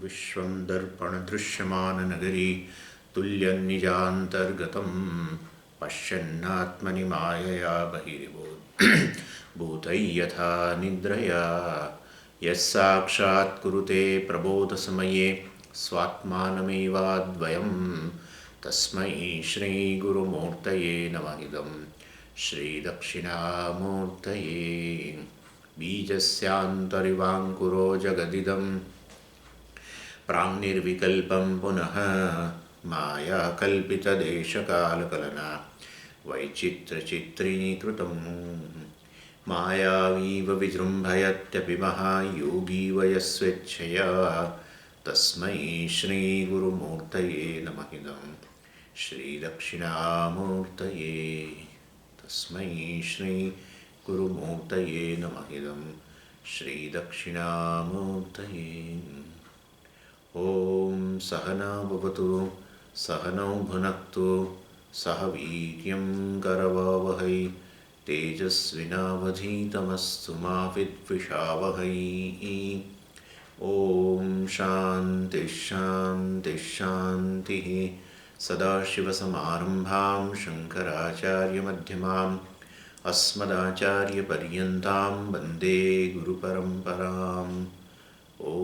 विश्वं दर्पणदृश्यमाननगरी तुल्यन्निजान्तर्गतं पश्यन्नात्मनि मायया बहिर्भूतैः यथा निद्रया यस्साक्षात् कुरुते प्रबोधसमये स्वात्मानमेवाद्वयं तस्मै श्रीगुरुमूर्तये नमः इदं श्रीदक्षिणामूर्तये बीजस्यान्तरिवाङ्कुरो जगदिदं प्राङ्निर्विकल्पं पुनः मायाकल्पितदेशकालकलना वैचित्र्यचित्रीकृतं मायावीव विजृम्भयत्यपि महायोगी वयस्वेच्छया तस्मै श्रीगुरुमूर्तये नमः इदं श्रीदक्षिणामूर्तये तस्मै श्रीगुरुमूर्तये नमः इदं श्रीदक्षिणामूर्तये। ॐ सहना भवतु सहनौ भुनक्तु सह वीर्यं करवावहै तेजस्विनावधीतमस्तु मा विद्विषावहै। ॐ शान्ति शान्ति शान्तिः। सदाशिवसमारम्भां शङ्कराचार्यमध्यमाम् अस्मदाचार्यपर्यन्तां वन्दे गुरुपरम्पराम्। ॐ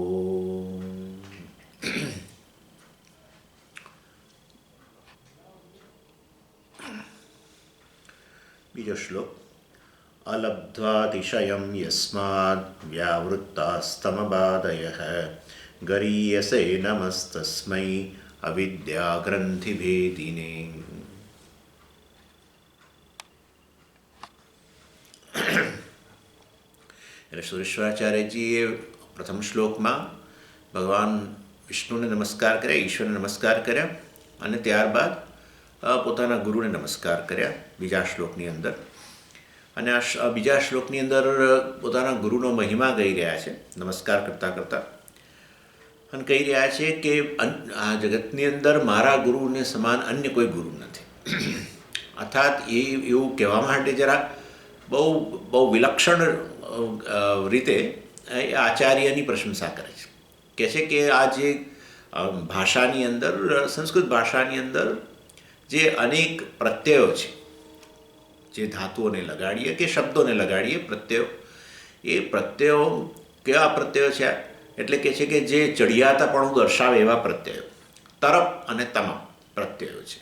बीजो श्लोक। अलब्ध्वातिशयं यस्माद् व्यावृत्तास्तमबाधयः गरीयसे नमस्तस्मै अविद्याग्रन्थिभेदिने। એટલે સુરેશ્વરાચાર્યજીએ પ્રથમ શ્લોકમાં ભગવાન વિષ્ણુને નમસ્કાર કર્યા, ઈશ્વરને નમસ્કાર કર્યા અને ત્યારબાદ પોતાના ગુરુને નમસ્કાર કર્યા બીજા શ્લોકની અંદર. અને આ બીજા શ્લોકની અંદર પોતાના ગુરુનો મહિમા કહી રહ્યા છે નમસ્કાર કરતાં કરતાં, અને કહી રહ્યા છે કે આ જગતની અંદર મારા ગુરુને સમાન અન્ય કોઈ ગુરુ નથી. અર્થાત એવું કહેવા માટે જરા બહુ વિલક્ષણ રીતે આચાર્યની પ્રશંસા કરે છે. કહે છે કે આ જે ભાષાની અંદર, સંસ્કૃત ભાષાની અંદર જે અનેક પ્રત્યયો છે, જે ધાતુઓને લગાડીએ કે શબ્દોને લગાડીએ પ્રત્યયો, એ પ્રત્યયો કેવા પ્રત્યયો છે? એટલે કે છે કે જે ચડિયાતાપણું દર્શાવે એવા પ્રત્યયો. તરપ અને તમપ પ્રત્યયો છે.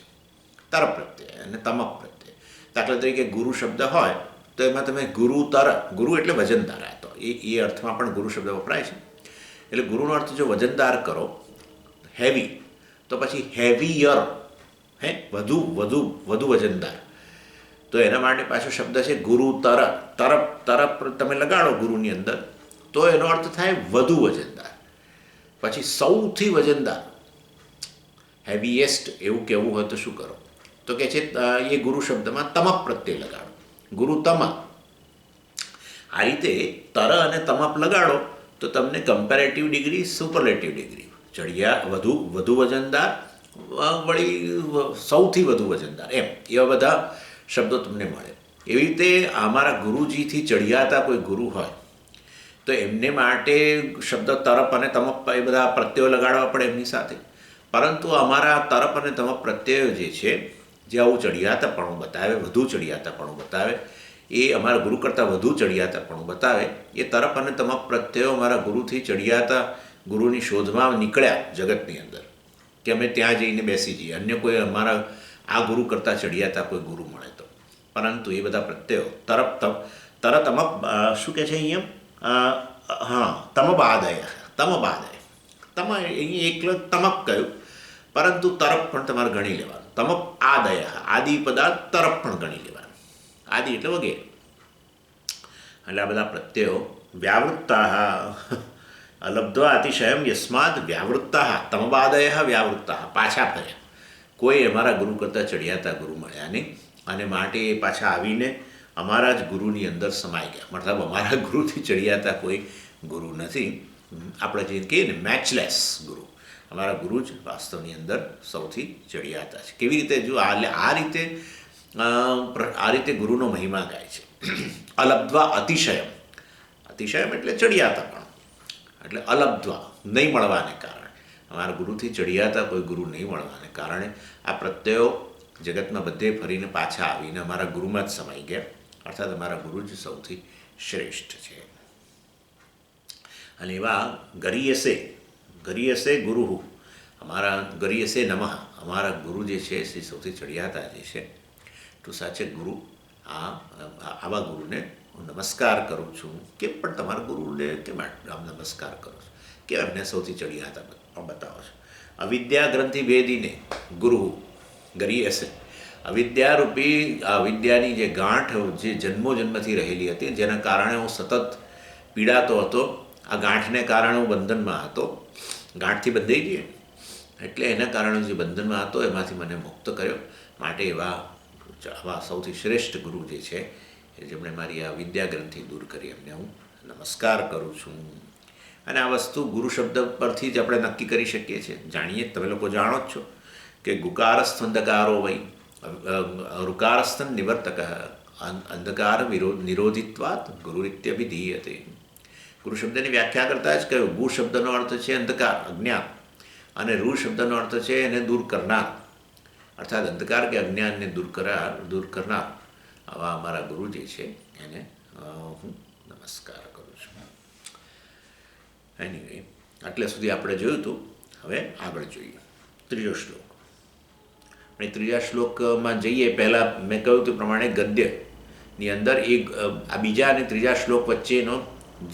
તરપ પ્રત્યય અને તમપ પ્રત્યય. દાખલા તરીકે ગુરુ શબ્દ હોય તો એમાં તમે ગુરુ તર, ગુરુ એટલે વજનદાર, તો એ અર્થમાં પણ ગુરુ શબ્દ વપરાય છે. એટલે ગુરુનો અર્થ જો વજનદાર કરો, હેવી, તો પછી હેવીયર, વધુ વજનદાર, તો એના માટે પાછો શબ્દ છે ગુરુ તર. તરપ તમે લગાડો ગુરુની અંદર તો એનો અર્થ થાય વધુ વજનદાર. પછી સૌથી વજનદાર, હેવીએસ્ટ એવું કહેવું હોય તો શું કરો? તો કે છે એ ગુરુ શબ્દમાં તમપ પ્રત્યય લગાડો, ગુરુ તમપ. આ રીતે તર અને તમપ લગાડો તો તમને કમ્પેરેટિવ ડિગ્રી, સુપરલેટિવ ડિગ્રી, વધુ વજનદાર, વળી સૌથી વધુ વજનદાર, એવા બધા શબ્દો તમને મળે. એવી રીતે અમારા ગુરુજીથી ચડિયાતા કોઈ ગુરુ હોય તો એમને માટે શબ્દ તરપ અને તમપ એ બધા પ્રત્યયો લગાડવા પડે એમની સાથે. પરંતુ અમારા તરપ અને તમપ પ્રત્યયો જે છે, જે આવું ચડિયાતાપણું બતાવે, વધુ ચડિયાતાપણું બતાવે, એ અમારા ગુરુ કરતાં વધુ ચડિયાતાપણું બતાવે, એ તરપ અને તમપ પ્રત્યયો અમારા ગુરુથી ચડિયાતા ગુરુની શોધમાં નીકળ્યા જગતની અંદર, કે અમે ત્યાં જઈને બેસી જઈએ, અન્ય કોઈ અમારા આ ગુરુ કરતાં ચડિયાતા કોઈ ગુરુ મળે તો. પરંતુ એ બધા પ્રત્યયો તમપ શું કહે છે અહીંયા? તમબાદય. તમ અહીં એકલો તમપ કહ્યું, પરંતુ તરફ પણ તમારે ગણી લેવાનું. તમપ આદય, આદિ પદાર્થ તરફ પણ ગણી લેવાનું. આદિ એટલે વગેરે. એટલે આ બધા પ્રત્યયો વ્યાવૃત્તા અલબ્ધ્વા અતિશયમ યસ્માદ વ્યાવૃત્તા તમબાદય વ્યાવૃત્તા, પાછા ફર્યા. કોઈ અમારા ગુરુ કરતાં ચડિયાતા ગુરુ મળ્યા નહીં, અને માટે એ પાછા આવીને અમારા જ ગુરુની અંદર સમાઈ ગયા. મતલબ અમારા ગુરુથી ચડિયાતા કોઈ ગુરુ નથી. આપણે જે કહીએ ને મેચલેસ ગુરુ, અમારા ગુરુ જ વાસ્તવની અંદર સૌથી ચડિયાતા છે. કેવી રીતે? જો આ રીતે ગુરુનો મહિમા ગાય છે. અલબ્ધ્વા અતિશયમ એટલે ચડિયાતા પણ, એટલે અલબ્ધ્વા નહીં મળવાને કારણે. અમારા ગુરુથી ચડિયાતા કોઈ ગુરુ નહીં મળવાને કારણે આ પ્રત્યયો જગતમાં બધે ફરીને પાછા આવીને અમારા ગુરુમાં જ સમાઈ ગયા. અર્થાત અમારા ગુરુ જ સૌથી શ્રેષ્ઠ છે. અને એવા ગરીયસે ગુરુ, અમારા ગરીયસે નમઃ, અમારા ગુરુ જે છે એ સૌથી ચડિયાતા જે છે, તો સાચે ગુરુ આવા ગુરુને હું નમસ્કાર કરું છું. કેમ પણ તમારા ગુરુને કેમ આમ નમસ્કાર કરો છો, કેમ એમને સૌથી ચડિયાતા બતાવો છો? અવિદ્યા ગ્રંથિ ભેદીને ગુરુ ગરીયસે, અવિદ્યારૂપી આ વિદ્યાની જે ગાંઠ જે જન્મોજન્મથી રહેલી હતી, જેના કારણે હું સતત પીડાતો હતો, આ ગાંઠને કારણે હું બંધનમાં હતો. ગાંઠથી બંધાઈ ગઈ એટલે એના કારણે જે બંધનમાં હતો એમાંથી મને મુક્ત કર્યો. માટે આવા સૌથી શ્રેષ્ઠ ગુરુ જે છે જેમણે મારી આ વિદ્યા ગ્રંથિ દૂર કરી, એમને હું નમસ્કાર કરું છું. અને આ વસ્તુ ગુરુ શબ્દ પરથી જ આપણે નક્કી કરી શકીએ છીએ. જાણીએ, તમે લોકો જાણો જ છો કે ગુકારસ્થંધકારો વૈ ઋકારસ્થન નિવર્તક અંધકાર નિરોધિત્વાત ગુરુરીત્યભિધીયતે. ગુરુ શબ્દની વ્યાખ્યા કરતાં જ કહ્યું, ગુ શબ્દનો અર્થ છે અંધકાર, અજ્ઞાન, અને રૂ શબ્દનો અર્થ છે એને દૂર કરનાર, અર્થાત અંધકાર કે અજ્ઞાનને દૂર કરનાર આવા અમારા ગુરુ જે છે એને હું નમસ્કાર કરું છું. એનીવે, આટલે સુધી આપણે જોયું હતું. હવે આગળ જોઈએ ત્રીજો શ્લોક. અને ત્રીજા શ્લોકમાં જઈએ પહેલાં મેં કહ્યું તે પ્રમાણે ગદ્યની અંદર આ બીજા અને ત્રીજા શ્લોક વચ્ચેનો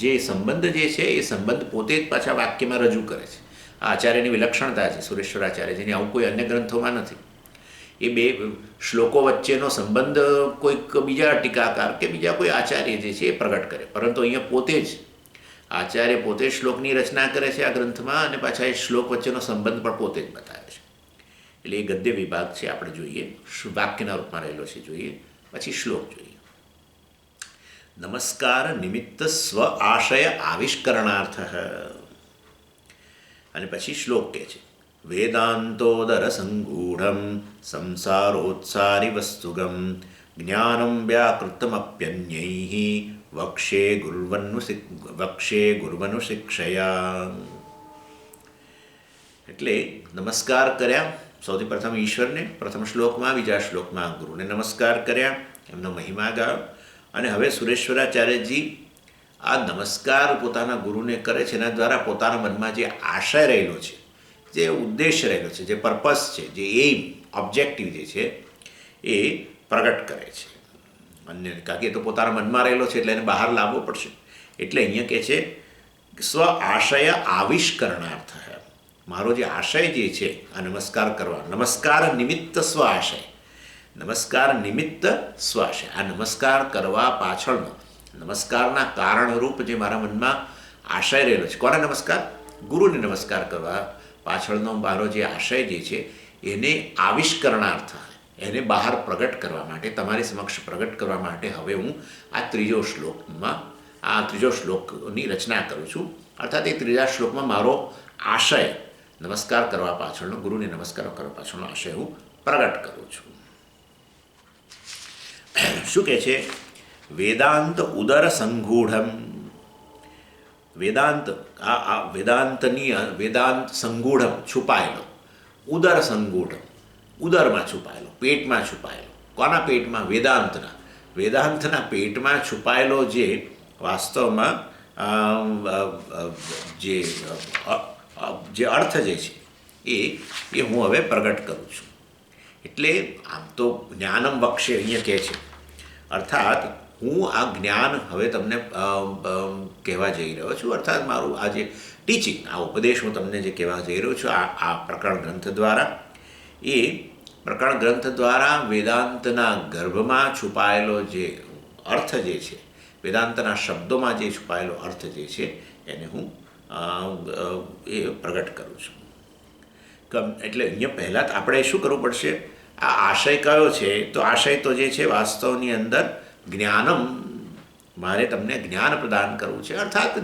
જે સંબંધ જે છે એ સંબંધ પોતે જ પાછા વાક્યમાં રજૂ કરે છે. આ આચાર્યની વિલક્ષણતા છે, સુરેશ્વર આચાર્ય, જેની આવું કોઈ અન્ય ગ્રંથોમાં નથી. એ બે શ્લોકો વચ્ચેનો સંબંધ કોઈક બીજા ટીકાકાર કે બીજા કોઈ આચાર્ય જે છે એ પ્રગટ કરે, પરંતુ અહીંયા પોતે જ આચાર્ય પોતે શ્લોકની રચના કરે છે આ ગ્રંથમાં, અને પાછા એ શ્લોક વચ્ચેનો સંબંધ પણ પોતે જ બતાવે છે. એટલે એ ગદ્ય વિભાગ છે, આપણે જોઈએ વાક્યના રૂપમાં રહેલો છે, જોઈએ પછી શ્લોક જોઈએ. નમસ્કાર નિમિત્ત સ્વ આશય આવિષ્કરણાર્થ. અને પછી શ્લોક કહે છે, વેદાંતોદર સંગૂઢમ સંસારોત્સારી વસ્તુગમ જ્ઞાનમ વ્યાકૃતમપ્યન્યૈઃ વક્ષે ગુર્વનુ શિક્ષયા. એટલે નમસ્કાર કર્યા સૌથી પ્રથમ ઈશ્વરને, પ્રથમ શ્લોકમાં, બીજા શ્લોકમાં ગુરુને નમસ્કાર કર્યા, એમનો મહિમા ગાયો. અને હવે સુરેશ્વરાચાર્યજી આ નમસ્કાર પોતાના ગુરુને કરે છે, એના દ્વારા પોતાના મનમાં જે આશય રહેલો છે, જે ઉદ્દેશ રહેલો છે, જે પર્પસ છે, જે એઇમ, ઓબ્જેક્ટિવ જે છે એ પ્રગટ કરે છે. અન્ય કારણ કે એ તો પોતાના મનમાં રહેલો છે એટલે એને બહાર લાવવો પડશે. એટલે અહીંયા કહે છે સ્વ આશય આવિષ્કરણાર્થ. મારો જે આશય જે છે આ નમસ્કાર કરવા, નમસ્કાર નિમિત્ત સ્વ આશય, નમસ્કાર નિમિત્ત સ્વ આશય, આ નમસ્કાર કરવા પાછળનો, નમસ્કારના કારણરૂપ જે મારા મનમાં આશય રહેલો છે, કોને નમસ્કાર? ગુરુને નમસ્કાર કરવા પાછળનો મારો જે આશય જે છે એને આવિષ્કરણાર્થ, એને બહાર પ્રગટ કરવા માટે, તમારી સમક્ષ પ્રગટ કરવા માટે હવે હું આ ત્રીજો શ્લોકની રચના કરું છું. અર્થાત એ ત્રીજા શ્લોકમાં મારો આશય નમસ્કાર કરવા પાછળનો, ગુરુને નમસ્કાર કરવા પાછળનો આશય હું પ્રગટ કરું છું. શું કહે છે? વેદાંત ઉદર સંગૂઢમ. વેદાંત, વેદાંત સંગૂઢમ છુપાયેલો, ઉદર સંગૂઢમ ઉદરમાં છુપાયેલો, પેટમાં છુપાયેલો. કોના પેટમાં? વેદાંતના પેટમાં છુપાયેલો જે વાસ્તવમાં જે અર્થ જે છે એ હું હવે પ્રગટ કરું છું. એટલે આમ તો જ્ઞાનમ વક્ષે અહીંયા કહે છે, અર્થાત હું આ જ્ઞાન હવે તમને કહેવા જઈ રહ્યો છું. અર્થાત મારું આ જે ટીચિંગ, આ ઉપદેશ હું તમને જે કહેવા જઈ રહ્યો છું આ પ્રકરણ ગ્રંથ દ્વારા, એ પ્રકરણ ગ્રંથ દ્વારા વેદાંતના ગર્ભમાં છુપાયેલો જે અર્થ જે છે, વેદાંતના શબ્દોમાં જે છુપાયેલો અર્થ જે છે એને હું એ પ્રગટ કરું છું. એટલે અહીંયા પહેલાં આપણે શું કરવું પડશે? આ આશય કયો છે? તો આશય તો જે છે વાસ્તવની અંદર જ્ઞાનમ, મારે તમને જ્ઞાન પ્રદાન કરવું છે. અર્થાત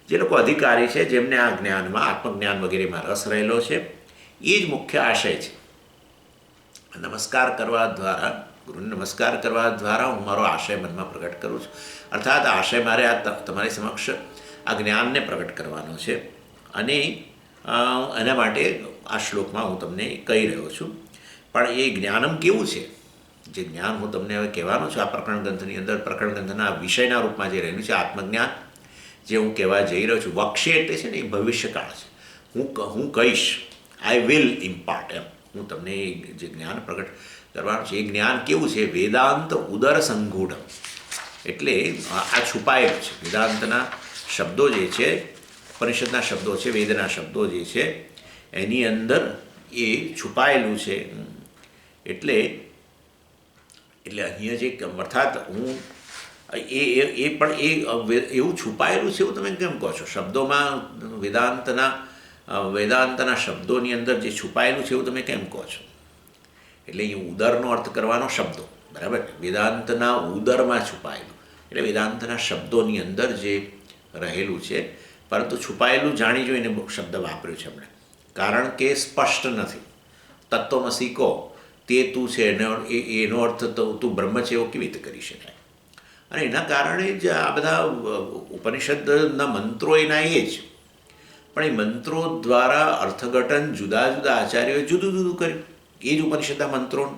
જે લોકો અધિકારી છે, જેમને આ જ્ઞાનમાં, આત્મજ્ઞાન વગેરેમાં રસ રહેલો છે, એ જ મુખ્ય આશય છે. નમસ્કાર કરવા દ્વારા, ગુરુને નમસ્કાર કરવા દ્વારા હું મારો આશય મનમાં પ્રગટ કરું છું. અર્થાત આશય મારે આ તમારી સમક્ષ આ જ્ઞાનને પ્રગટ કરવાનો છે. અને એના માટે આ શ્લોકમાં હું તમને કહી રહ્યો છું. પણ એ જ્ઞાનમ કેવું છે, જે જ્ઞાન હું તમને હવે કહેવાનો છું આ પ્રકરણ ગ્રંથની અંદર, પ્રકરણ ગ્રંથના વિષયના રૂપમાં જે રહેલું છે આત્મજ્ઞાન, જે હું કહેવા જઈ રહ્યો છું. વક્ષ્ય એટલે છે ને એ ભવિષ્યકાળ છે. હું કહીશ, આઈ વિલ ઇમ્પાર્ટ, એમ હું તમને જે જ્ઞાન પ્રગટ કરવાનું છે. એ જ્ઞાન કેવું છે? વેદાંત ઉદર સંગૂઢમ, એટલે આ છુપાયેલું છે. વેદાંતના શબ્દો જે છે, ઉપનિષદના શબ્દો છે, વેદના શબ્દો જે છે એની અંદર એ છુપાયેલું છે. એટલે અહીંયા જે અર્થાત હું એ પણ એવું છુપાયેલું છે એવું તમે કેમ કહો છો? શબ્દોમાં વેદાંતના શબ્દોની અંદર જે છુપાયેલું છે એવું તમે કેમ કહો છો? એટલે એ ઉદરનો અર્થ કરવાનો શબ્દો, બરાબર? વેદાંતના ઉદરમાં છુપાયેલું એટલે વેદાંતના શબ્દોની અંદર જે રહેલું છે, પરંતુ છુપાયેલું જાણી જોઈને શબ્દ વાપર્યો છે એમણે, કારણ કે સ્પષ્ટ નથી. તત્વમસી કહો તે તું છે, એનો અર્થ તો તું બ્રહ્મ છે એવો કેવી રીતે કરી શકાય? અને એના કારણે જ આ બધા ઉપનિષદના મંત્રો એના એ જ, પણ એ મંત્રો દ્વારા અર્થઘટન જુદા જુદા આચાર્યોએ જુદું જુદું કર્યું. એ જ ઉપનિષદના મંત્રોનું.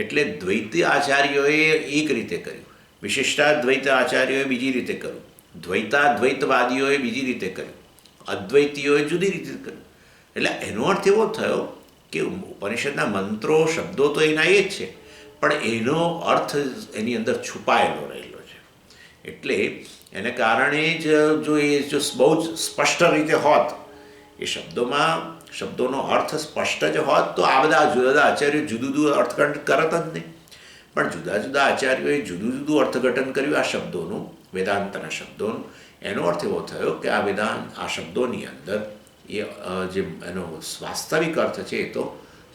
એટલે દ્વૈતી આચાર્યોએ એક રીતે કર્યું, વિશિષ્ટાદ્વૈત આચાર્યોએ બીજી રીતે કર્યું, દ્વૈતાદ્વૈતવાદીઓએ બીજી રીતે કર્યું, અદ્વૈતીઓએ જુદી રીતે કર્યું. એટલે એનો અર્થ એવો થયો કે ઉપનિષદના મંત્રો શબ્દો તો એના એ જ છે, પણ એનો અર્થ એની અંદર છુપાયેલો રહેલો છે. એટલે એને કારણે જ જો બહુ જ સ્પષ્ટ રીતે હોત, એ શબ્દોનો અર્થ સ્પષ્ટ જ હોત, તો આ બધા જુદા જુદા આચાર્યો જુદું જુદું અર્થઘટન કરત જ નહીં. પણ જુદા જુદા આચાર્યોએ જુદું જુદું અર્થઘટન કર્યું આ શબ્દોનું, વેદાંતના શબ્દોનું. એનો અર્થ એવો થયો કે આ શબ્દોની અંદર જે એનો વાસ્તવિક અર્થ છે એ તો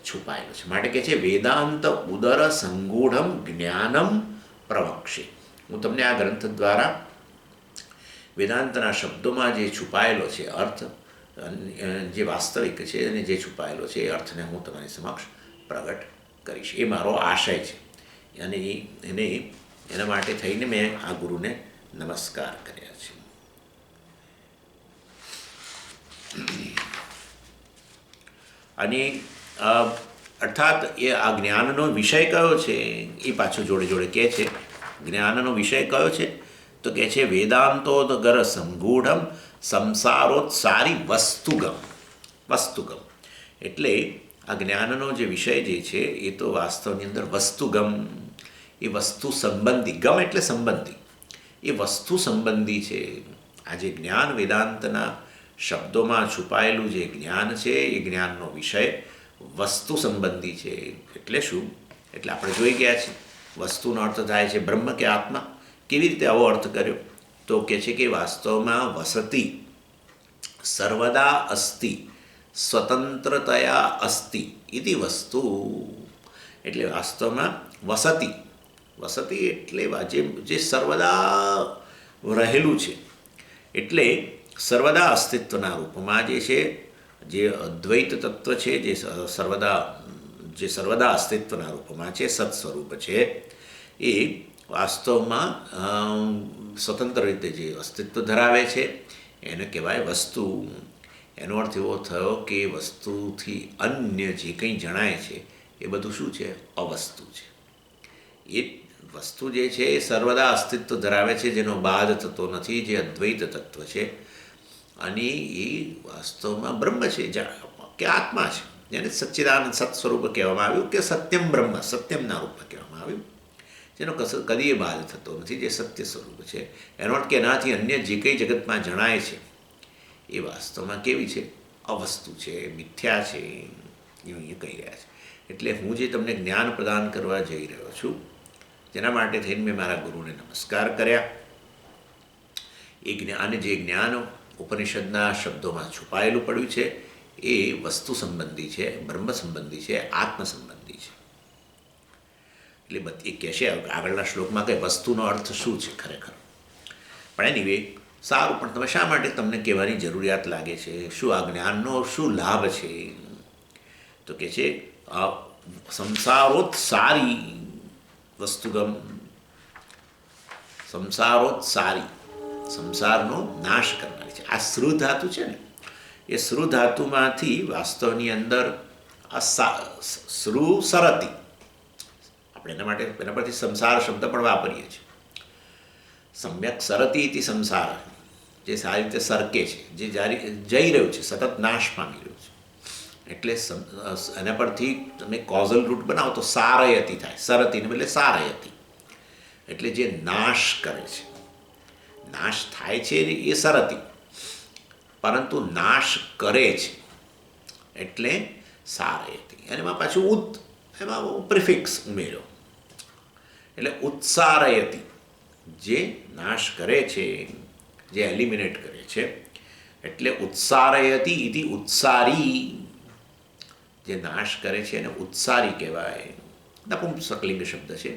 છુપાયેલો છે. માટે કહે છે વેદાંત ઉદર સંગૂઢમ જ્ઞાનમ પ્રવક્ષે. હું તમને આ ગ્રંથ દ્વારા વેદાંતના શબ્દોમાં જે છુપાયેલો છે અર્થ, જે વાસ્તવિક છે અને જે છુપાયેલો છે એ અર્થને હું તમારી સમક્ષ પ્રગટ કરીશ. એ મારો આશય છે. અને એના માટે થઈને મેં આ ગુરુને નમસ્કાર કર્યા છે. અને અર્થાત એ આ જ્ઞાનનો વિષય કયો છે એ પાછું જોડે જોડે કહે છે. જ્ઞાનનો વિષય કયો છે? તો કહે છે વેદાંતોદગર સંગૂઢમ સંસારોત્સારી વસ્તુગમ. એટલે આ જ્ઞાનનો જે વિષય જે છે એ તો વાસ્તવની અંદર વસ્તુગમ, એ વસ્તુ સંબંધી, ગમ એટલે સંબંધી, એ વસ્તુ સંબંધી છે. આ જે જ્ઞાન વેદાંતના શબ્દોમાં છુપાયેલું જે જ્ઞાન છે એ જ્ઞાનનો વિષય વસ્તુ સંબંધી છે. એટલે શું? એટલે આપણે જોઈ ગયા છીએ વસ્તુનો અર્થ થાય છે બ્રહ્મ કે આત્મા. કેવી રીતે આવો અર્થ કર્યો? તો કહે છે કે વાસ્તવમાં વસતિ સર્વદા અસ્તિ સ્વતંત્રતયા અસ્તિ ઇતિ વસ્તુ. એટલે વાસ્તવમાં વસતિ એટલે જે સર્વદા રહેલું છે, એટલે સર્વદા અસ્તિત્વના રૂપમાં જે છે, જે અદ્વૈત તત્વ છે, જે સર્વદા અસ્તિત્વના રૂપમાં છે, સત સ્વરૂપ છે, એ વાસ્તવમાં સ્વતંત્ર રીતે જે અસ્તિત્વ ધરાવે છે એને કહેવાય વસ્તુ. એનો અર્થ એવો થયો કે વસ્તુથી અન્ય જે કંઈ જણાય છે એ બધું શું છે? અવસ્તુ છે. એ વસ્તુ જે છે એ સર્વદા અસ્તિત્વ ધરાવે છે, જેનો બાદ થતો નથી, જે અદ્વૈત તત્વ છે. અને એ વાસ્તવમાં બ્રહ્મ છે કે આત્મા છે, જેને સચ્ચિદાનંદ સત સ્વરૂપ કહેવામાં આવ્યું, કે સત્યમ બ્રહ્મ, સત્યમના રૂપમાં કહેવામાં આવ્યું, જેનો કદીએ બાદ થતો નથી, જે સત્ય સ્વરૂપ છે. એનો અર્થ કે એનાથી અન્ય જે કંઈ જગતમાં જણાય છે એ વાસ્તવમાં કેવી છે? અવસ્તુ છે, મિથ્યા છે, એવું એ કહી રહ્યા છે. એટલે હું જે તમને જ્ઞાન પ્રદાન કરવા જઈ રહ્યો છું, જેના માટે થઈને મેં મારા ગુરુને નમસ્કાર કર્યા. એ જે જ્ઞાન ઉપનિષદના શબ્દોમાં છુપાયેલું પડ્યું છે એ વસ્તુ સંબંધી છે, બ્રહ્મ સંબંધી છે, આત્મ સંબંધી છે. એટલે એ કહેશે આગળના શ્લોકમાં કે વસ્તુનો અર્થ શું છે ખરેખર. પણ એનીવે સારું, પણ તમે શા માટે તમને કહેવાની જરૂરિયાત લાગે છે? શું આ જ્ઞાનનો શું લાભ છે? તો કહે છે સંસારોત્સારી વસ્તુગમ. સંસારોત્સારી, સંસારનો નાશ કરનારી છે. આ સૃ ધાતુ છે ને, એ એ શ્રુ ધાતુમાંથી વાસ્તવની અંદર શ્રુ સરતી, આપણે એના માટે એના પરથી સંસાર શબ્દ પણ વાપરીએ છીએ. સમ્યક સરતી ઇતિ સંસાર, જે સારી રીતે સરકે છે, જે જઈ રહ્યું છે, સતત નાશ પામી રહ્યું છે. એટલે એના પરથી તમે કોઝલ રૂટ બનાવો તો સારયતી થાય. સરતીને બદલે સારયતી, એટલે જે નાશ કરે છે. નાશ થાય છે એ સરતી, પરંતુ નાશ કરે છે એટલે સારયતી. એમાં પાછું એમાં પ્રિફિક્સ ઉમેર્યો એટલે ઉત્સારયતી, જે નાશ કરે છે, જે એલિમિનેટ કરે છે. એટલે ઉત્સારયતી ઇતિ ઉત્સારી, જે નાશ કરે છે એને ઉત્સારી કહેવાય. નપુંસકલિંગ શબ્દ છે.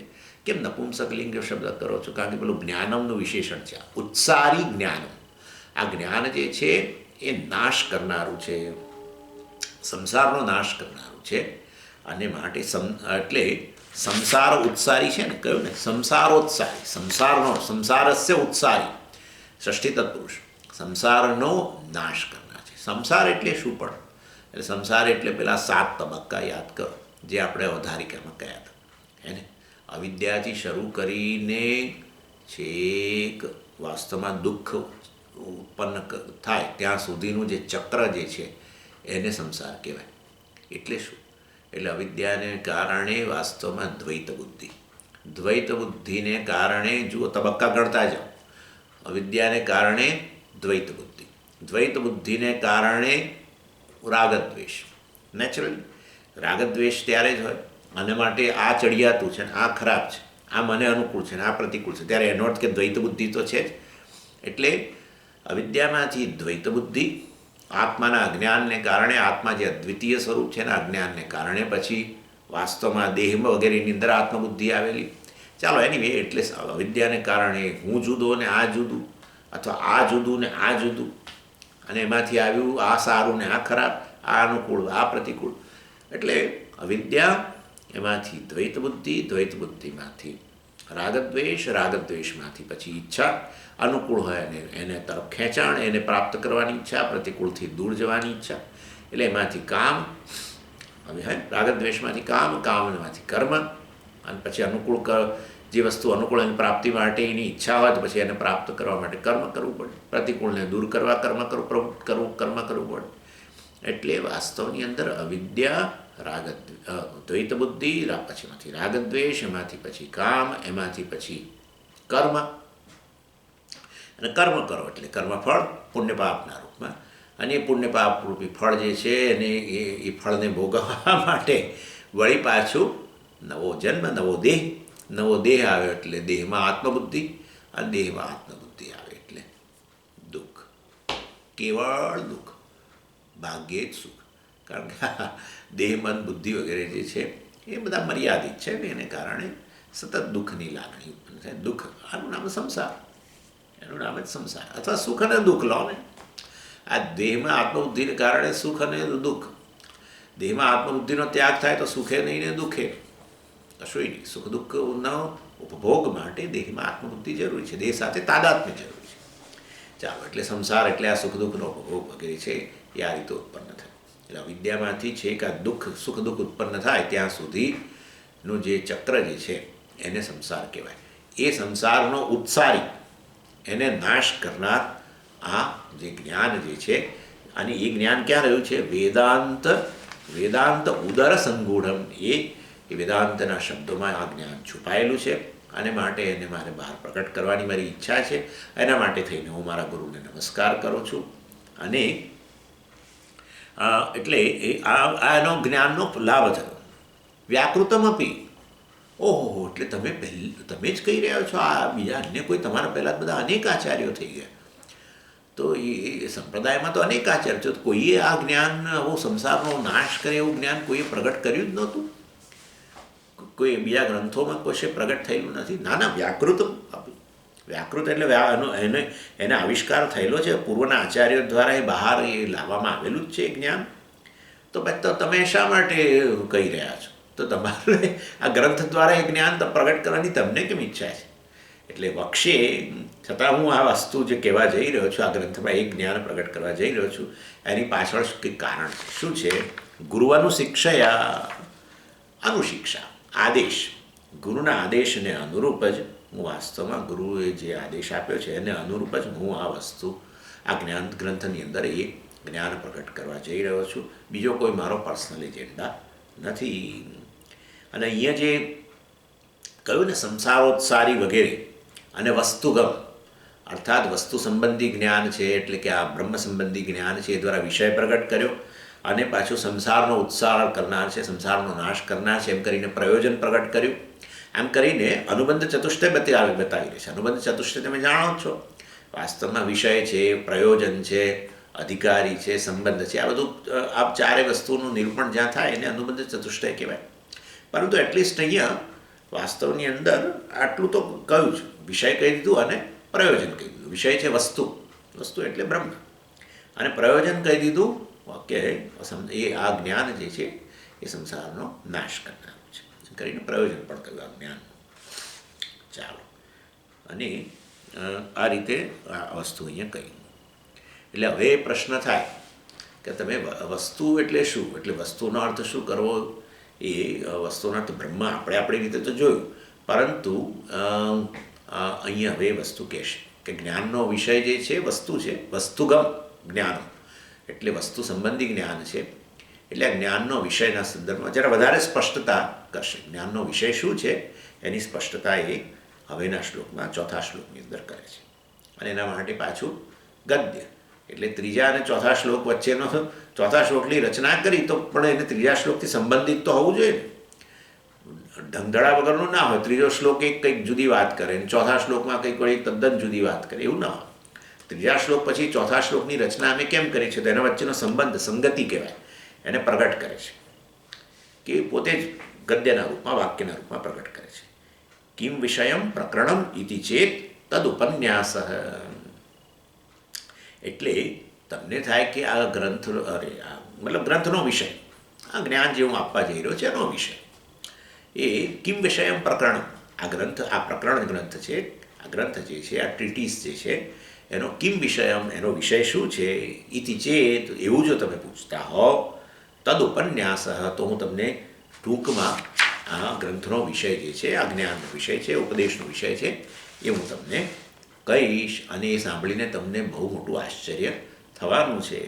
કેમ નપુંસકલિંગ શબ્દ કરો છો? કારણ કે પેલું જ્ઞાનમનું વિશેષણ છે. ઉત્સારી જ્ઞાનમ, આ જ્ઞાન જે છે એ નાશ કરનારું છે, સંસારનો નાશ કરનારું છે. અને માટે એટલે સંસાર ઉત્સારી છે ને, કહ્યું ને સંસારોત્સારી, સંસારસ્ય ઉત્સારી, ષષ્ઠી તત્પુરુષ, સંસારનો નાશ કરનાર છે. સંસાર એટલે શું પણ? એટલે સંસાર એટલે પેલા 7 તબક્કા યાદ કરો, જે આપણે અવધારિકામાં કહ્યા હતા. એને અવિદ્યાથી શરૂ કરીને છેક વાસ્તવમાં દુઃખ ઉત્પન્ન થાય ત્યાં સુધીનું જે ચક્ર જે છે એને સંસાર કહેવાય. એટલે શું? એટલે અવિદ્યાને કારણે વાસ્તવમાં દ્વૈત બુદ્ધિ, દ્વૈત બુદ્ધિને કારણે જુઓ તબક્કા ગણતા જાઓ. અવિદ્યાને કારણે દ્વૈત બુદ્ધિ, દ્વૈત બુદ્ધિને કારણે રાગદ્વેષ. નેચરલી રાગદ્વેષ ત્યારે જ હોય. અને માટે આ ચડિયાતું છે ને આ ખરાબ છે, આ મને અનુકૂળ છે ને આ પ્રતિકૂળ છે, ત્યારે એનો અર્થ કે દ્વૈત બુદ્ધિ તો છે જ. એટલે અવિદ્યામાંથી દ્વૈત બુદ્ધિ, આત્માના અજ્ઞાનને કારણે, આત્મા જે અદ્વિતીય સ્વરૂપ છે ને અજ્ઞાનને કારણે પછી વાસ્તવમાં દેહમાં વગેરેની અંદર આત્મબુદ્ધિ આવેલી. ચાલો એની એટલે અવિદ્યાને કારણે હું જુદો ને આ જુદું, અથવા આ જુદું ને આ જુદું, અને એમાંથી આવ્યું આ સારું ને આ ખરાબ, આ અનુકૂળ આ પ્રતિકૂળ. એટલે અવિદ્યા, એમાંથી દ્વૈત બુદ્ધિ, દ્વૈત બુદ્ધિમાંથી રાગદ્વેષ, રાગદ્વેષમાંથી પછી ઈચ્છા, અનુકૂળ હોય એને તરફ ખેંચાણ, એને પ્રાપ્ત કરવાની ઈચ્છા, પ્રતિકૂળથી દૂર જવાની ઈચ્છા. એટલે એમાંથી કામ, હવે રાગદ્વેષમાંથી કામ, કામમાંથી કર્મ, અને પછી અનુકૂળ જે વસ્તુ અનુકૂળ એની પ્રાપ્તિ માટે એની ઈચ્છા હોય તો પછી એને પ્રાપ્ત કરવા માટે કર્મ કરવું પડે, પ્રતિકૂળને દૂર કરવા કર્મ કરવું પડે. એટલે વાસ્તવની અંદર અવિદ્યા, દ્વૈત બુદ્ધિ, પછીમાંથી રાગદ્વેષ, એમાંથી પછી કામ, એમાંથી પછી કર્મ. અને કર્મ કરો એટલે કર્મફળ પુણ્ય પાપના રૂપમાં. અને એ પુણ્ય પાપ રૂપી ફળ જે છે એને એ ફળને ભોગવવા માટે વળી પાછું નવો જન્મ, નવો દેહ આવે એટલે દેહમાં આત્મબુદ્ધિ, અને દેહમાં આત્મબુદ્ધિ આવે એટલે દુઃખ, કેવળ દુઃખ, ભાગ્યે જ સુખ. કારણ કે દેહ, મન, બુદ્ધિ વગેરે જે છે એ બધા મર્યાદિત છે ને એને કારણે સતત દુઃખની લાગણી ઉત્પન્ન થાય. દુઃખ, આનું નામ સંસાર, એનું નામ જ સંસાર. અથવા સુખ અને દુઃખ લો ને. આ દેહમાં આત્મબુદ્ધિને કારણે સુખ અને દુઃખ. દેહમાં આત્મબુદ્ધિનો ત્યાગ થાય તો સુખે નહીં ને દુઃખે કશું નહીં. સુખ દુઃખનો ઉપભોગ માટે દેહમાં આત્મબુદ્ધિ જરૂરી છે, દેહ સાથે તાદાત્મ્ય જરૂરી છે. ચાલો, એટલે સંસાર એટલે આ સુખ દુઃખનો ઉપભોગ વગેરે છે એ આ રીતે ઉત્પન્ન થાય. એટલે અવિદ્યામાંથી છેક આ દુઃખ, સુખ દુઃખ ઉત્પન્ન થાય ત્યાં સુધીનું જે ચક્ર જે છે એને સંસાર કહેવાય. એ સંસારનો ઉત્સારી, એને નાશ કરનાર આ જે જ્ઞાન જે છે, અને એ જ્ઞાન ક્યાં રહ્યું છે? વેદાંત ઉદર સંગૂઢમ. એ વેદાંતના શબ્દોમાં આ જ્ઞાન છુપાયેલું છે. અને માટે એને મારે બહાર પ્રકટ કરવાની મારી ઈચ્છા છે. એના માટે થઈને હું મારા ગુરુને નમસ્કાર કરું છું. અને એટલે આનો જ્ઞાનનો લાભ થયો. વ્યાકૃતમ અપી. ઓહો, એટલે તમે જ કહી રહ્યા છો, આ બીજા અન્ય કોઈ તમારા પહેલાં બધા અનેક આચાર્યો થઈ ગયા. તો એ સંપ્રદાયમાં તો અનેક આચાર્ય છે, કોઈએ આ જ્ઞાન, આવો સંસારનો નાશ કરે એવું જ્ઞાન કોઈએ પ્રગટ કર્યું જ નહોતું. કોઈ બીજા ગ્રંથોમાં કોઈ પ્રગટ થયેલું નથી. ના, વ્યાકૃત એટલે એને આવિષ્કાર થયેલો છે પૂર્વના આચાર્યો દ્વારા, એ બહાર એ લાવવામાં આવેલું જ છે જ્ઞાન. તો તમે શા માટે કહી રહ્યા છો? તો તમારે આ ગ્રંથ દ્વારા એ જ્ઞાન પ્રગટ કરવાની તમને કેમ ઈચ્છા છે? એટલે વક્ષે છતાં હું આ વસ્તુ જે કહેવા જઈ રહ્યો છું, આ ગ્રંથમાં એક જ્ઞાન પ્રગટ કરવા જઈ રહ્યો છું, એની પાછળ કંઈક કારણ છે. શું છે? ગુરુવાનું શિક્ષયા અનુશિક્ષા, આદેશ. ગુરુના આદેશને અનુરૂપ જ હું વાસ્તવમાં ગુરુએ જે આદેશ આપ્યો છે એને અનુરૂપ જ હું આ વસ્તુ આ જ્ઞાન ગ્રંથની અંદર એ જ્ઞાન પ્રગટ કરવા જઈ રહ્યો છું. બીજો કોઈ મારો પર્સનલ એજન્ડા નથી. અને અહીંયા જે કહ્યું ને સંસારોત્સારી વગેરે અને વસ્તુગમ, અર્થાત વસ્તુ સંબંધી જ્ઞાન છે, એટલે કે આ બ્રહ્મ સંબંધી જ્ઞાન છે, એ દ્વારા વિષય પ્રગટ કર્યો, અને પાછું સંસારનો ઉત્સાહ કરનાર છે, સંસારનો નાશ કરનાર છે, એમ કરીને પ્રયોજન પ્રગટ કર્યું. એમ કરીને અનુબંધ ચતુષ્ટય બતાવી રહે છે. અનુબંધ ચતુષ્ટય તમે જાણો જ છો, વાસ્તવમાં વિષય છે, પ્રયોજન છે, અધિકારી છે, સંબંધ છે, આ બધું આ ચારે વસ્તુનું નિરૂપણ જ્યાં થાય એને અનુબંધ ચતુષ્ટય કહેવાય. પરંતુ એટલીસ્ટ અહીંયા વાસ્તવની અંદર આટલું તો કહ્યું છે, વિષય કહી દીધું અને પ્રયોજન કહી દીધું. વિષય છે વસ્તુ, વસ્તુ એટલે બ્રહ્મ, અને પ્રયોજન કહી દીધું કે એ આ જ્ઞાન જે છે એ સંસારનો નાશ કરનારું છે, એમ કરીને પ્રયોજન પણ કહ્યું આ જ્ઞાનનું. ચાલો, અને આ રીતે આ વસ્તુ અહીંયા કહી. એટલે હવે પ્રશ્ન થાય કે તમે વસ્તુ એટલે શું, એટલે વસ્તુનો અર્થ શું કરવો? એ વસ્તુનો અર્થ બ્રહ્મ આપણે આપણી રીતે તો જોયું, પરંતુ અહીંયા હવે વસ્તુ કહેશે કે જ્ઞાનનો વિષય જે છે વસ્તુ છે, વસ્તુગમ જ્ઞાન એટલે વસ્તુ સંબંધી જ્ઞાન છે. એટલે આ જ્ઞાનનો વિષયના સંદર્ભમાં જરા વધારે સ્પષ્ટતા કરશે. જ્ઞાનનો વિષય શું છે એની સ્પષ્ટતા એ હવેના શ્લોકમાં, ચોથા શ્લોકની અંદર કરે છે. અને એના માટે પાછું ગદ્ય, એટલે ત્રીજા અને ચોથા શ્લોક વચ્ચેનો, ચોથા શ્લોકની રચના કરી તો પણ એને ત્રીજા શ્લોકથી સંબંધિત તો હોવું જોઈએ. ઢંગધડા વગરનું ના હોય. ત્રીજો શ્લોક એક કંઈક જુદી વાત કરે અને ચોથા શ્લોકમાં કંઈક વળી તદ્દન જુદી વાત કરે, એવું ના હોય. ત્રીજા શ્લોક પછી ચોથા શ્લોકની રચના અમે કેમ કરી છે? તો એના વચ્ચેનો સંબંધ, સંગતિ કહેવાય, એને પ્રગટ કરે છે, કે પોતે જ ગદ્યના રૂપમાં, વાક્યના રૂપમાં પ્રગટ કરે છે. કિમ વિષયમ પ્રકરણમ ઇતિ ચેત તદુપન્યાસ. એટલે તમને થાય કે આ ગ્રંથ, મતલબ ગ્રંથનો વિષય, આ જ્ઞાન જે હું આપવા જઈ રહ્યો છે એનો વિષય એ કિમ વિષયમ પ્રકરણ. આ ગ્રંથ, આ પ્રકરણ ગ્રંથ છે, આ ગ્રંથ જે છે, આ ટ્રીટીસ જે છે એનો કિમ વિષયમ, એનો વિષય શું છે? ઇતિ ચેત, એવું જો તમે પૂછતા હો, તદ ઉપન્યાસ, તો હું તમને ટૂંકમાં આ ગ્રંથનો વિષય જે છે, આ જ્ઞાનનો વિષય છે, ઉપદેશનો વિષય છે, એ હું તમને કહીશ. અને એ સાંભળીને તમને બહુ મોટું આશ્ચર્ય થવાનું છે.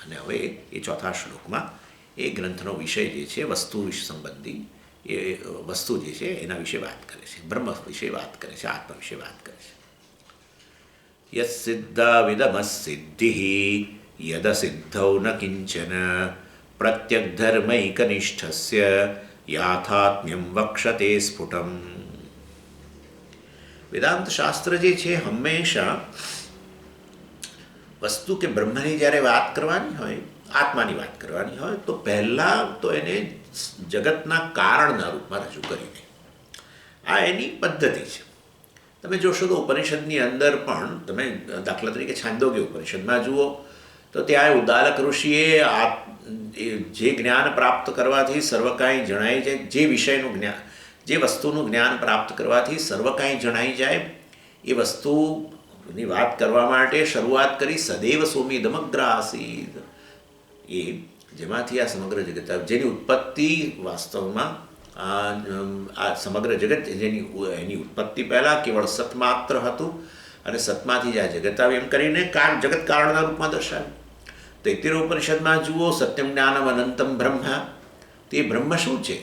અને હવે એ ચોથા શ્લોકમાં એ ગ્રંથનો વિષય જે છે, વસ્તુ સંબંધી એ વસ્તુ જે છે એના વિશે વાત કરે છે, બ્રહ્મ વિશે વાત કરે છે, આત્મા વિશે વાત કરે છે. યસિદ્ધાવિદમસિદ્ધિ યદસિદ્ધૌ ન કિંચન પ્રત્યગ્ધર્મૈકનિષ્ઠસ્ય યાથાત્મ્યમ વક્ષતે સ્ફુટમ. વેદાંત શાસ્ત્ર જે છે હંમેશા વસ્તુ કે બ્રહ્મની જ્યારે વાત કરવાની હોય, આત્માની વાત કરવાની હોય, તો પહેલાં તો એને જગતના કારણના રૂપમાં રજૂ કરી દે. આ એની પદ્ધતિ છે. તમે જોશો તો ઉપનિષદની અંદર પણ, તમે દાખલા તરીકે છાંદોગ્ય ઉપનિષદમાં જુઓ તો ત્યાં ઉદ્દાલક ઋષિએ જે જ્ઞાન પ્રાપ્ત કરવાથી સર્વ કાંઈ જણાઈ જાય, જે વિષયનું જ્ઞાન, જે વસ્તુનું જ્ઞાન પ્રાપ્ત કરવાથી સર્વ કાંઈ જણાઈ જાય, એ વસ્તુની વાત કરવા માટે શરૂઆત કરી સદૈવ સોમિદમગ્ર આસીદ. એ જેમાંથી આ સમગ્ર જગત, જેની ઉત્પત્તિ વાસ્તવમાં આ સમગ્ર જગત, એની ઉત્પત્તિ પહેલાં કેવળ સત્માત્ર હતું, અને સતમાંથી જ આ જગત આવ્યું, એમ કરીને જગત કારણના રૂપમાં દર્શાવ્યું. તૈત્તિર ઉપનિષદમાં જુઓ, સત્યમ જ્ઞાનમ અનંતમ બ્રહ્મ. તે બ્રહ્મ શું છે?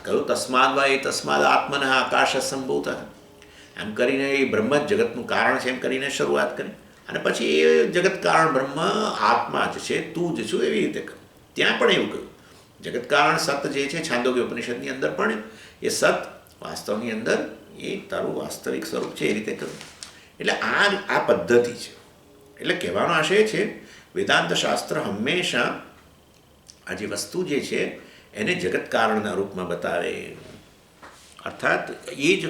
કહ્યું તસ્માદ વા એ તસ્માદ આત્મન આકાશ સંભૂત. એમ કરીને એ બ્રહ્મ જ જગતનું કારણ છે, એમ કરીને શરૂઆત કરી. અને પછી એ જગત કારણ બ્રહ્મ આત્મા જ છે, તું જ છું, એવી રીતે કહ્યું. ત્યાં પણ એવું કહ્યું, જગત કારણ સત જે છે છાંદોગ્ય ઉપનિષદની અંદર પણ એ સત વાસ્તવની અંદર એ તારું વાસ્તવિક સ્વરૂપ છે, એ રીતે કહ્યું. એટલે આ પદ્ધતિ છે. એટલે કહેવાનો આશય છે, વેદાંત શાસ્ત્ર હંમેશા આ જે વસ્તુ જે છે એને જગત કારણના રૂપમાં બતાવે. અર્થાત એ જ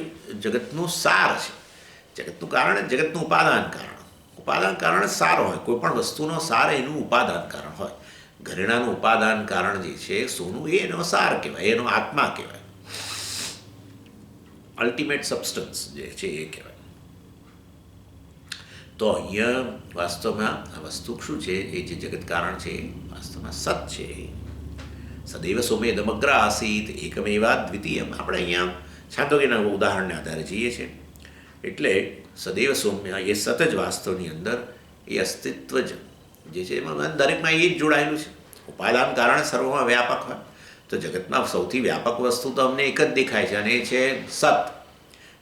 જગતનું સાર છે. જગતનું કારણ, જગતનું ઉપાદાન કારણ. ઉપાદાન કારણ સાર હોય. કોઈ પણ વસ્તુનો સાર એનું ઉપાદાન કારણ હોય. ઘરેણાનું ઉપાદાન કારણ જે છે સોનું, એ એનો સાર કહેવાય, એનો આત્મા કહેવાય. અલ્ટિમેટ સબસ્ટન્સ જે છે એ કહેવાય. તો અહીંયા વાસ્તવમાં આ વસ્તુ શું છે, એ જે જગત કારણ છે એ વાસ્તવમાં સત છે. સદૈવ સૌમ્ય દમગ્ર આસીત એકમેવા દ્વિતીયમ. આપણે અહીંયા છાંદોગ્યના ઉદાહરણને આધારે જઈએ છીએ. એટલે સદૈવ સૌમ્ય એ સત જ વાસ્તવની અંદર એ અસ્તિત્વ જ જે છે એમાં દરેકમાં એ જ જોડાયેલું છે. ઉપાદાન કારણ સર્વમાં વ્યાપક હોય તો જગતમાં સૌથી વ્યાપક વસ્તુ તો અમને એક જ દેખાય છે, અને એ છે સત.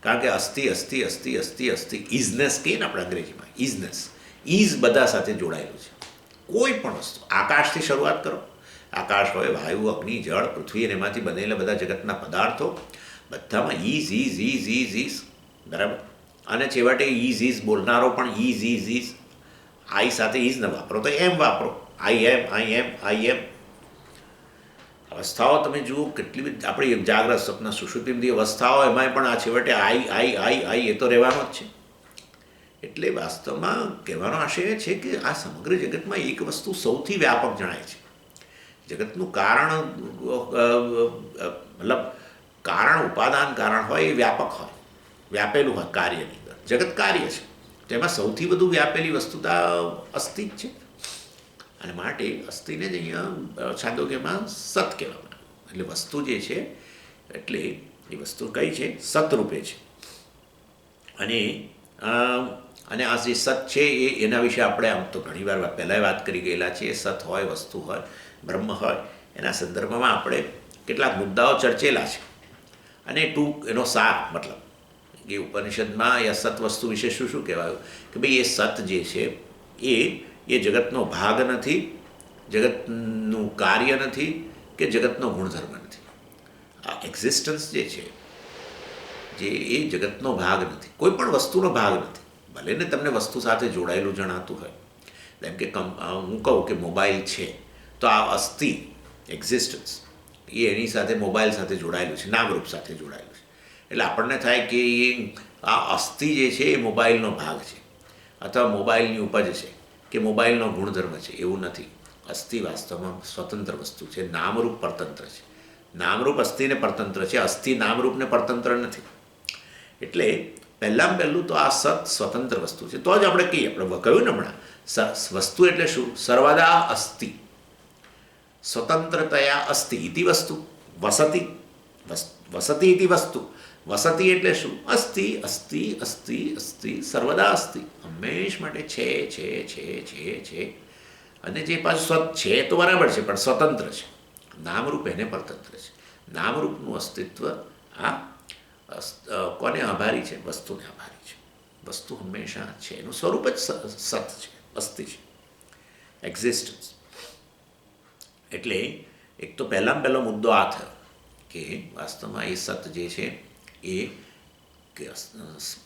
કારણ કે અસ્થિ અસ્થિ અસ્થિ અસ્થિ અસ્થિ ઇઝનેસ કહીએ ને આપણે અંગ્રેજીમાં, ઇઝનેસ, ઇઝ બધા સાથે જોડાયેલું છે. કોઈ પણ વસ્તુ, આકાશથી શરૂઆત કરો, આકાશ હોય, વાયુ, અગ્નિ, જળ, પૃથ્વી અને એમાંથી બનેલા બધા જગતના પદાર્થો બધામાં is is is is is, બરાબર. અને છેવટે ઇઝ બોલનારો પણ ઇઝ. આઈ સાથે ઇઝ ન વાપરો તો એમ વાપરો, આઈ એમ. અવસ્થાઓ તમે જુઓ કેટલી બધી, આપણી જાગ્રત, સ્વપ્ન, સુષુપ્તિની અવસ્થાઓ, એમાંય પણ આ છેવટે આઈ એ તો રહેવાનો જ છે. એટલે વાસ્તવમાં કહેવાનો આશય એ છે કે આ સમગ્ર જગતમાં એક વસ્તુ સૌથી વ્યાપક જણાય છે. જગતનું કારણ, મતલબ કારણ, ઉપાદાન કારણ હોય એ વ્યાપક હોય, વ્યાપેલું હોય કાર્યની અંદર. જગત કાર્ય છે, તેમાં સૌથી વધુ વ્યાપેલી વસ્તુતા અસ્થિ જ છે. અને માટે અસ્થિને જ અહીંયા છાંદોગ્યમાં સત કહેવામાં આવે. એટલે વસ્તુ જે છે, એટલે એ વસ્તુ કઈ છે, સતરૂપે છે. અને આ જે સત છે એના વિશે આપણે આમ તો ઘણીવાર પહેલાં વાત કરી ગયેલા છીએ. સત હોય, વસ્તુ હોય, બ્રહ્મ હોય, એના સંદર્ભમાં આપણે કેટલાક મુદ્દાઓ ચર્ચેલા છે. અને એનો સાર, મતલબ કે ઉપનિષદમાં એ સત વસ્તુ વિશે શું કહેવાયું કે ભાઈ એ સત જે છે એ જગતનો ભાગ નથી, જગતનું કાર્ય નથી, કે જગતનો ગુણધર્મ નથી. આ એક્ઝિસ્ટન્સ જે છે એ જગતનો ભાગ નથી, કોઈ પણ વસ્તુનો ભાગ નથી. ભલે ને તમને વસ્તુ સાથે જોડાયેલું જણાતું હોય. જેમ કે હું કહું કે મોબાઈલ છે, તો આ અસ્થિ, એક્ઝિસ્ટન્સ, એ એની સાથે મોબાઈલ સાથે જોડાયેલું છે, નામરૂપ સાથે જોડાયેલું છે. એટલે આપણને થાય કે આ અસ્થિ જે છે એ મોબાઈલનો ભાગ છે, અથવા મોબાઈલની ઉપજ છે, કે મોબાઈલનો ગુણધર્મ છે. એવું નથી. અસ્થિ વાસ્તવમાં સ્વતંત્ર વસ્તુ છે, નામરૂપ પરતંત્ર છે. નામરૂપ અસ્થિને પરતંત્ર છે, અસ્થિ નામરૂપને પરતંત્ર નથી. એટલે પહેલું તો આ સત સ્વતંત્ર વસ્તુ છે. તો જ આપણે કહીએ, આપણે કહ્યું ને હમણાં, વસ્તુ એટલે શું, સર્વદા અસ્થિ, સ્વતંત્રતયા અસ્થિ ઇતિ વસ્તુ, વસતિ ઇતિ વસ્તુ. વસતિ એટલે શું, અસ્થિ અસ્થિ અસ્થિ અસ્થિ, સર્વદા અસ્થિ, હંમેશ માટે છે. અને જે પાછું સ્વત છે તો બરાબર છે, પણ સ્વતંત્ર છે. નામરૂપ એને પરતંત્ર છે. નામરૂપનું અસ્તિત્વ આ કોને આભારી છે, વસ્તુને આભારી છે. વસ્તુ હંમેશા છે, એનું સ્વરૂપ જ સત છે, અસ્થિ છે, એક્ઝિસ્ટન્સ. એટલે એક તો પહેલો મુદ્દો આ થયો કે વાસ્તવમાં એ સત જે છે એ કે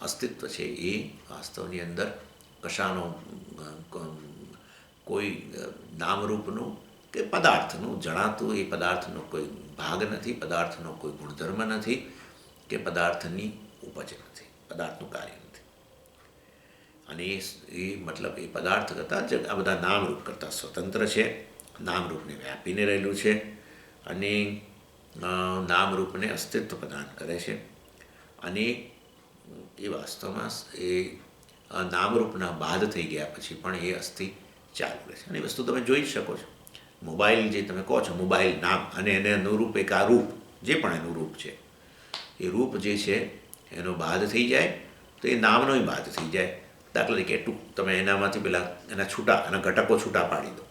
અસ્તિત્વ છે એ વાસ્તવની અંદર કશાનો કોઈ નામરૂપનું કે પદાર્થનું જણાતું, એ પદાર્થનો કોઈ ભાગ નથી, પદાર્થનો કોઈ ગુણધર્મ નથી, કે પદાર્થની ઉપજ નથી, પદાર્થનું કાર્ય નથી. અને એ મતલબ એ પદાર્થ કરતાં આ બધા નામરૂપ કરતાં સ્વતંત્ર છે, નામરૂપને વ્યાપીને રહેલું છે, અને નામરૂપને અસ્તિત્વ પ્રદાન કરે છે. અને એ વાસ્તવમાં એ નામરૂપના બાદ થઈ ગયા પછી પણ એ અસ્થિ ચાલુ રહે છે. અને એ વસ્તુ તમે જોઈ શકો છો. મોબાઈલ જે તમે કહો છો, મોબાઈલ નામ, અને એને અનુરૂપ એક આ રૂપ, જે પણ એનું રૂપ છે, એ રૂપ જે છે એનો બાદ થઈ જાય તો એ નામનો બાદ થઈ જાય. દાખલા તરીકે તમે એનામાંથી પેલા એના ઘટકો છૂટા પાડી દો,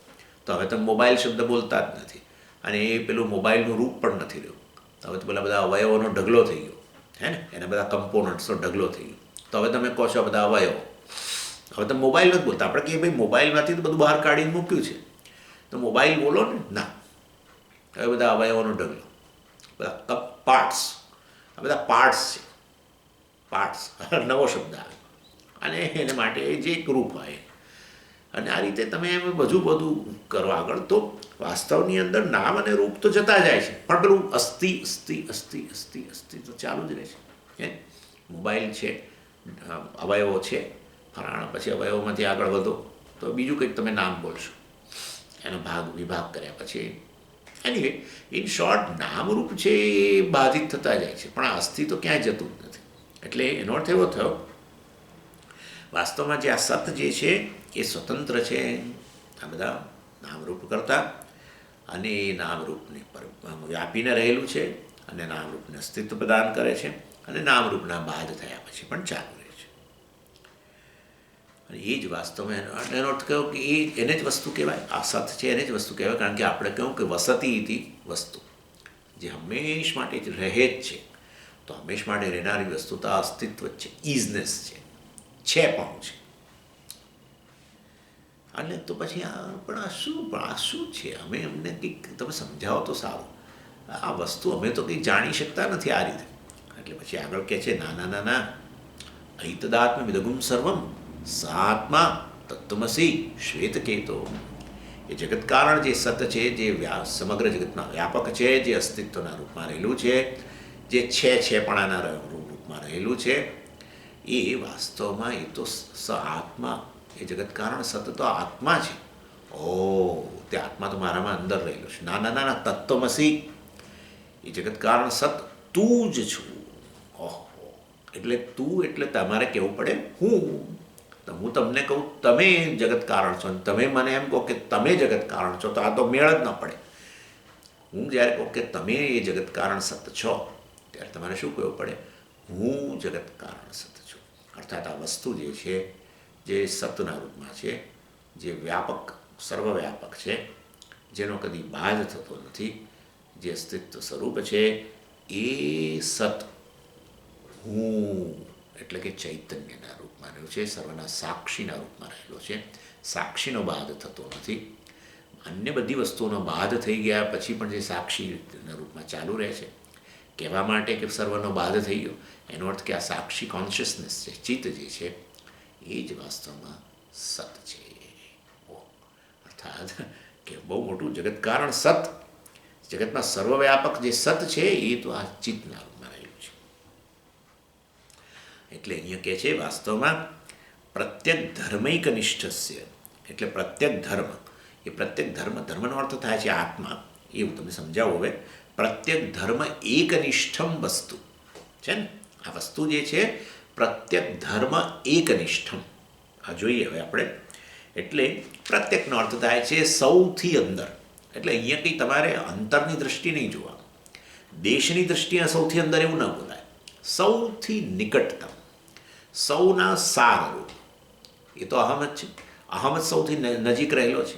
તો હવે તમે મોબાઈલ શબ્દ બોલતા જ નથી, અને એ પેલું મોબાઈલનું રૂપ પણ નથી રહ્યું. હવે તો પેલા બધા અવયવોનો ઢગલો થઈ ગયો, હે ને, એના બધા કમ્પોનન્ટ્સનો ઢગલો થઈ ગયો. તો હવે તમે કહો છો બધા અવયવો, હવે તમે મોબાઈલ નથી બોલતા. આપણે કહીએ ભાઈ મોબાઈલમાંથી તો બધું બહાર કાઢીને મૂક્યું છે, તો મોબાઈલ બોલો ને, ના. હવે બધા અવયવોનો ઢગલો, બધા પાર્ટ્સ, આ બધા પાર્ટ્સ છે, પાર્ટ્સ, નવો શબ્દ આવે. અને એને માટે જે એક રૂપ હોય, અને આ રીતે તમે એમ બધું કરો આગળ, તો વાસ્તવની અંદર નામ અને રૂપ તો જતા જાય છે, પણ પેલું અસ્થિ અસ્થિ અસ્થિ અસ્થિ અસ્થિ તો ચાલુ જ રહે છે. મોબાઈલ છે, અવયવો છે, ફલાણા, પછી અવયવોમાંથી આગળ વધો તો બીજું કંઈક તમે નામ બોલશો, એનો વિભાગ કર્યા પછી એનીવે ઇન શોર્ટ નામરૂપ છે એ બાધિત થતા જાય છે, પણ આ અસ્તિત્વ ક્યાંય જતું જ નથી. એટલે એનો અર્થ એવો થયો, વાસ્તવમાં જે આ સત જે છે એ સ્વતંત્ર છે આ બધા નામરૂપ કરતાં, અને એ નામરૂપને પર વ્યાપીને રહેલું છે, અને નામરૂપને અસ્તિત્વ પ્રદાન કરે છે, અને નામરૂપના બાદ થયા પછી પણ ચાલુ રહે છે. અને એ જ વાસ્તવમાં એનો અર્થ કહ્યો કે એને જ વસ્તુ કહેવાય, આ સત છે એને જ વસ્તુ કહેવાય. કારણ કે આપણે કહ્યું કે વસતી હતી વસ્તુ, જે હંમેશ માટે જ રહે જ છે. તો હંમેશ માટે રહેનારી વસ્તુ તો અસ્તિત્વ જ છે, ઇઝનેસ છે પણ છે. અને તો પછી આ શું છે? અમે અમને કંઈક તમે સમજાવો તો સારું. આ વસ્તુ અમે તો કંઈક જાણી શકતા નથી આ રીતે. એટલે પછી આગળ કહે છે, ના અહિતદાત્મ વિદગુમ સર્વમ સાત્મા તત્વમસી શ્વેતકેતો. એ જગત કારણ જે સત છે, જે સમગ્ર જગતના વ્યાપક છે, જે અસ્તિત્વના રૂપમાં રહેલું છે, જે છેપણાના રૂપમાં રહેલું છે, એ વાસ્તવમાં એ તો સ આત્મા, એ જગત કારણ સત તો આત્મા છે. તે આત્મા તો મારામાં અંદર રહેલો છે. ના તત્વમસી, એ જગત કારણ સત તું જ છું. એટલે તું એટલે તમારે કહેવું પડે હું તમને કહું તમે જગત કારણ છો, તમે મને એમ કહો કે તમે જગત કારણ છો, તો આ તો મેળ જ ન પડે. હું જ્યારે કહું કે તમે એ જગત કારણ સત છો, ત્યારે તમારે શું કહેવું પડે? હું જગત કારણ સત છું. અર્થાત આ વસ્તુ જે છે, જે સતના રૂપમાં છે, જે વ્યાપક સર્વવ્યાપક છે, જેનો કદી બાદ થતો નથી, જે અસ્તિત્વ સ્વરૂપ છે, એ સત હું એટલે કે ચૈતન્યના રૂપમાં રહ્યો છે, સર્વના સાક્ષીના રૂપમાં રહેલો છે. સાક્ષીનો બાદ થતો નથી. અન્ય બધી વસ્તુઓનો બાદ થઈ ગયા પછી પણ જે સાક્ષીના રૂપમાં ચાલુ રહે છે. કહેવા માટે કે સર્વનો બાદ થઈ ગયો, એનો અર્થ કે આ સાક્ષી કોન્શિયસનેસ છે, ચિત્ત જે છે, એ જ વાસ્તવમાં સત છે. અર્થાત કે બહુ મોટું જગત કારણ સત, જગતમાં સર્વવ્યાપક જે સત છે, એ તો આ ચિત્તના રૂપમાં રહેલું છે. એટલે અહીંયા કહે છે વાસ્તવમાં પ્રત્યેક ધર્મૈક નિષ્ઠસ્ય, એટલે પ્રત્યેક ધર્મ, એ પ્રત્યેક ધર્મનો અર્થ થાય છે આત્મા. એ હું તમને સમજાવું હવે. પ્રત્યેક ધર્મ એકનિષ્ઠમ વસ્તુ છે ને, આ વસ્તુ જે છે પ્રત્યેક ધર્મ એકનિષ્ઠમ. આ જોઈએ હવે આપણે. એટલે પ્રત્યેકનો અર્થ થાય છે સૌથી અંદર. એટલે અહીંયા કંઈ તમારે અંતરની દ્રષ્ટિ નહીં જોવાનું, દેશની દ્રષ્ટિએ સૌથી અંદર એવું ન બોલાય. સૌથી નિકટતમ, સૌના સારરૂપ, એ તો અહમ જ છે. અહમ જ સૌથી નજીક રહેલો છે.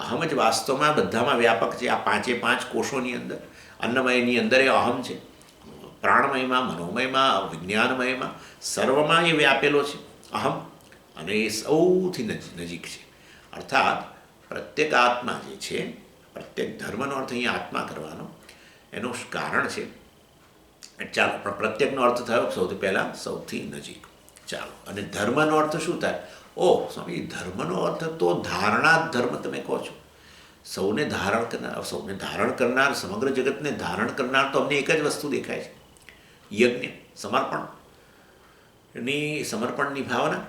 અહમ જ વાસ્તવમાં બધામાં વ્યાપક છે. આ પાંચે પાંચ કોષોની અંદર, અન્નમયની અંદર એ અહમ છે. પ્રાણમયમાં, મનોમયમાં, વિજ્ઞાનમયમાં, સર્વમાં એ વ્યાપેલો છે અહમ, અને એ સૌથી નજીક છે. અર્થાત પ્રત્યેક આત્મા જે છે, પ્રત્યેક ધર્મનો અર્થ અહીંયા આત્મા કરવાનો, એનું કારણ છે. ચાલો, પણ પ્રત્યેકનો અર્થ થયો સૌથી પહેલાં સૌથી નજીક. ચાલો, અને ધર્મનો અર્થ શું થાય? સ્વામી, ધર્મનો અર્થ તો ધારણા ધર્મ તમે કહો છો. સૌને ધારણ કરનાર, સમગ્ર જગતને ધારણ કરનાર તો અમને એક જ વસ્તુ દેખાય છે, યજ્ઞ, સમર્પણની ભાવના.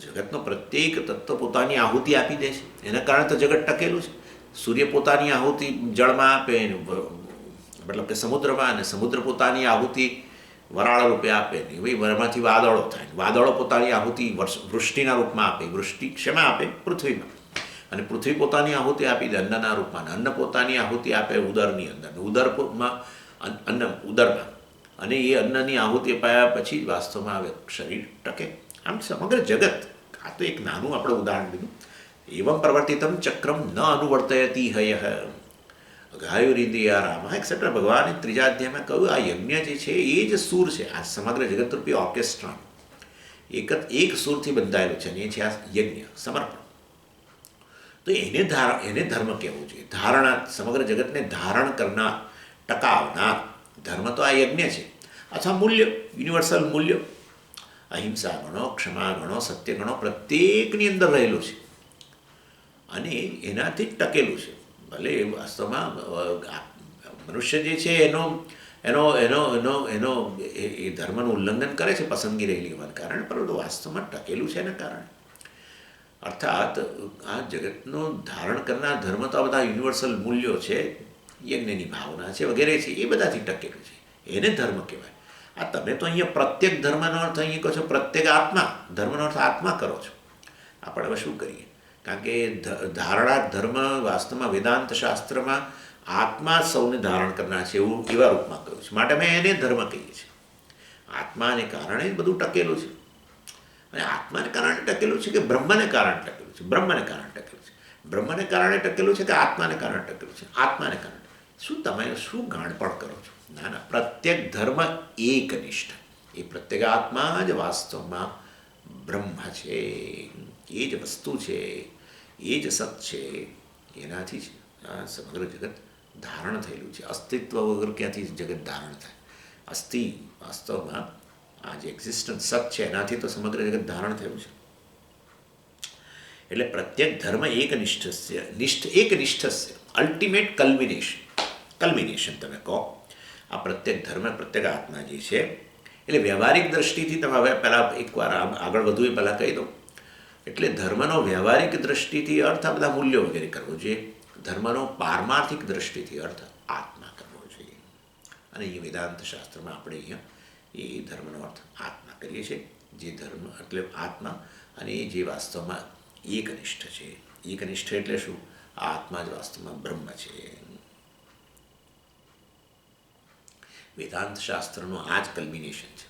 જગતનો પ્રત્યેક તત્વ પોતાની આહુતિ આપી દે છે, એના કારણે તો જગત ટકેલું છે. સૂર્ય પોતાની આહુતિ જળમાં આપે, મતલબ કે સમુદ્રમાં, અને સમુદ્ર પોતાની આહુતિ વરાળ રૂપે આપે ને ભાઈ વરમાંથી વાદળો થાય, વાદળો પોતાની આહુતિ વૃષ્ટિના રૂપમાં આપે, વૃષ્ટિ શેમાં આપે? પૃથ્વીમાં. અને પૃથ્વી પોતાની આહુતિ આપી દે અન્નના રૂપમાં, અન્ન પોતાની આહુતિ આપે ઉદરની અંદર, ઉદરમાં, અને એ અન્નની આહુતિ અપાયા પછી જ વાસ્તવમાં આવે શરીર ટકે. આમ સમગ્ર જગત, આ તો એક નાનું આપણે ઉદાહરણ લીધું. એવમ પ્રવર્તિતમ ચક્રમ ન અનુવર્તયતી હય ગાયુરીદિયા રામ એક્સેટ્રા. ભગવાને ત્રીજા અધ્યાયમાં કહ્યું આ યજ્ઞ જે છે એ જ સૂર છે. આ સમગ્ર જગતરૂપી ઓર્કેસ્ટ્રા એક સૂરથી બંધાયેલું છે, અને એ છે આ યજ્ઞ, સમર્પણ. તો એને ધર્મ કહેવું જોઈએ. ધારણા, સમગ્ર જગતને ધારણ કરનાર, ટકાવનાર ધર્મ તો આ યજ્ઞ છે. અથવા મૂલ્ય, યુનિવર્સલ મૂલ્યો, અહિંસા ગણો, ક્ષમા ગણો, સત્ય ગણો, પ્રત્યેકની અંદર રહેલું છે, અને એનાથી જ ટકેલું છે. ભલે વાસ્તવમાં મનુષ્ય જે છે એનો એ ધર્મનું ઉલ્લંઘન કરે છે પસંદગી રહેલી હોવાને કારણે, પરંતુ વાસ્તવમાં ટકેલું છે એના કારણે. અર્થાત આ જગતનું ધારણ કરનાર ધર્મ તો આ બધા યુનિવર્સલ મૂલ્યો છે, યજ્ઞની ભાવના છે વગેરે છે, એ બધાથી ટકેલું છે, એને ધર્મ કહેવાય. આ તમે તો અહીંયા પ્રત્યેક ધર્મનો અર્થ અહીંયા કહો છો પ્રત્યેક આત્મા, ધર્મનો અર્થ આત્મા કરો છો. આપણે હવે શું કરીએ? કારણ કે ધારણા ધર્મ વાસ્તવમાં વેદાંત શાસ્ત્રમાં આત્મા સૌને ધારણ કરનાર છે એવું એવા રૂપમાં કહ્યું છે, માટે અમે એને ધર્મ કહીએ છીએ. આત્માને કારણે જ બધું ટકેલું છે. અને આત્માને કારણે ટકેલું છે કે બ્રહ્મને કારણે ટકેલું છે? બ્રહ્મને કારણે ટકેલું છે. બ્રહ્મને કારણે ટકેલું છે કે આત્માને કારણે ટકેલું છે? આત્માને કારણે. શું તમે શું ગાણપણ કરો છો? ના ના, પ્રત્યેક ધર્મ એકનિષ્ઠ. એ પ્રત્યેક આત્મા જ વાસ્તવમાં બ્રહ્મ છે, એ જ વસ્તુ છે, એ જ સત છે. એનાથી જ આ સમગ્ર જગત ધારણ થયેલું છે. અસ્તિત્વ વગર ક્યાંથી જગત ધારણ થાય? અસ્થિ વાસ્તવમાં આ જે એક્ઝિસ્ટન્સ સત છે એનાથી તો સમગ્ર જગત ધારણ થયું છે. એટલે પ્રત્યેક ધર્મ એકનિષ્ઠ અલ્ટિમેટ કલ્મિનેશન તમે કહો. આ પ્રત્યેક ધર્મ પ્રત્યેક આત્મા જે છે, એટલે વ્યવહારિક દ્રષ્ટિથી તમે હવે પહેલાં એકવાર આગળ વધુ એ પહેલાં કહી દો. એટલે ધર્મનો વ્યવહારિક દ્રષ્ટિથી અર્થ આ બધા મૂલ્યો વગેરે કરવો જોઈએ. ધર્મનો પારમાર્થિક દ્રષ્ટિથી અર્થ આત્મા કરવો જોઈએ. અને અહીંયા વેદાંત શાસ્ત્રમાં આપણે અહીંયા એ ધર્મનો અર્થ આત્મા કરીએ છીએ. જે ધર્મ એટલે આત્મા, અને એ જે વાસ્તવમાં એકનિષ્ઠ છે. એકનિષ્ઠ એટલે શું? આ આત્મા જ વાસ્તવમાં બ્રહ્મ છે. વેદાંત શાસ્ત્રનું આ જ કલ્મિનેશન છે.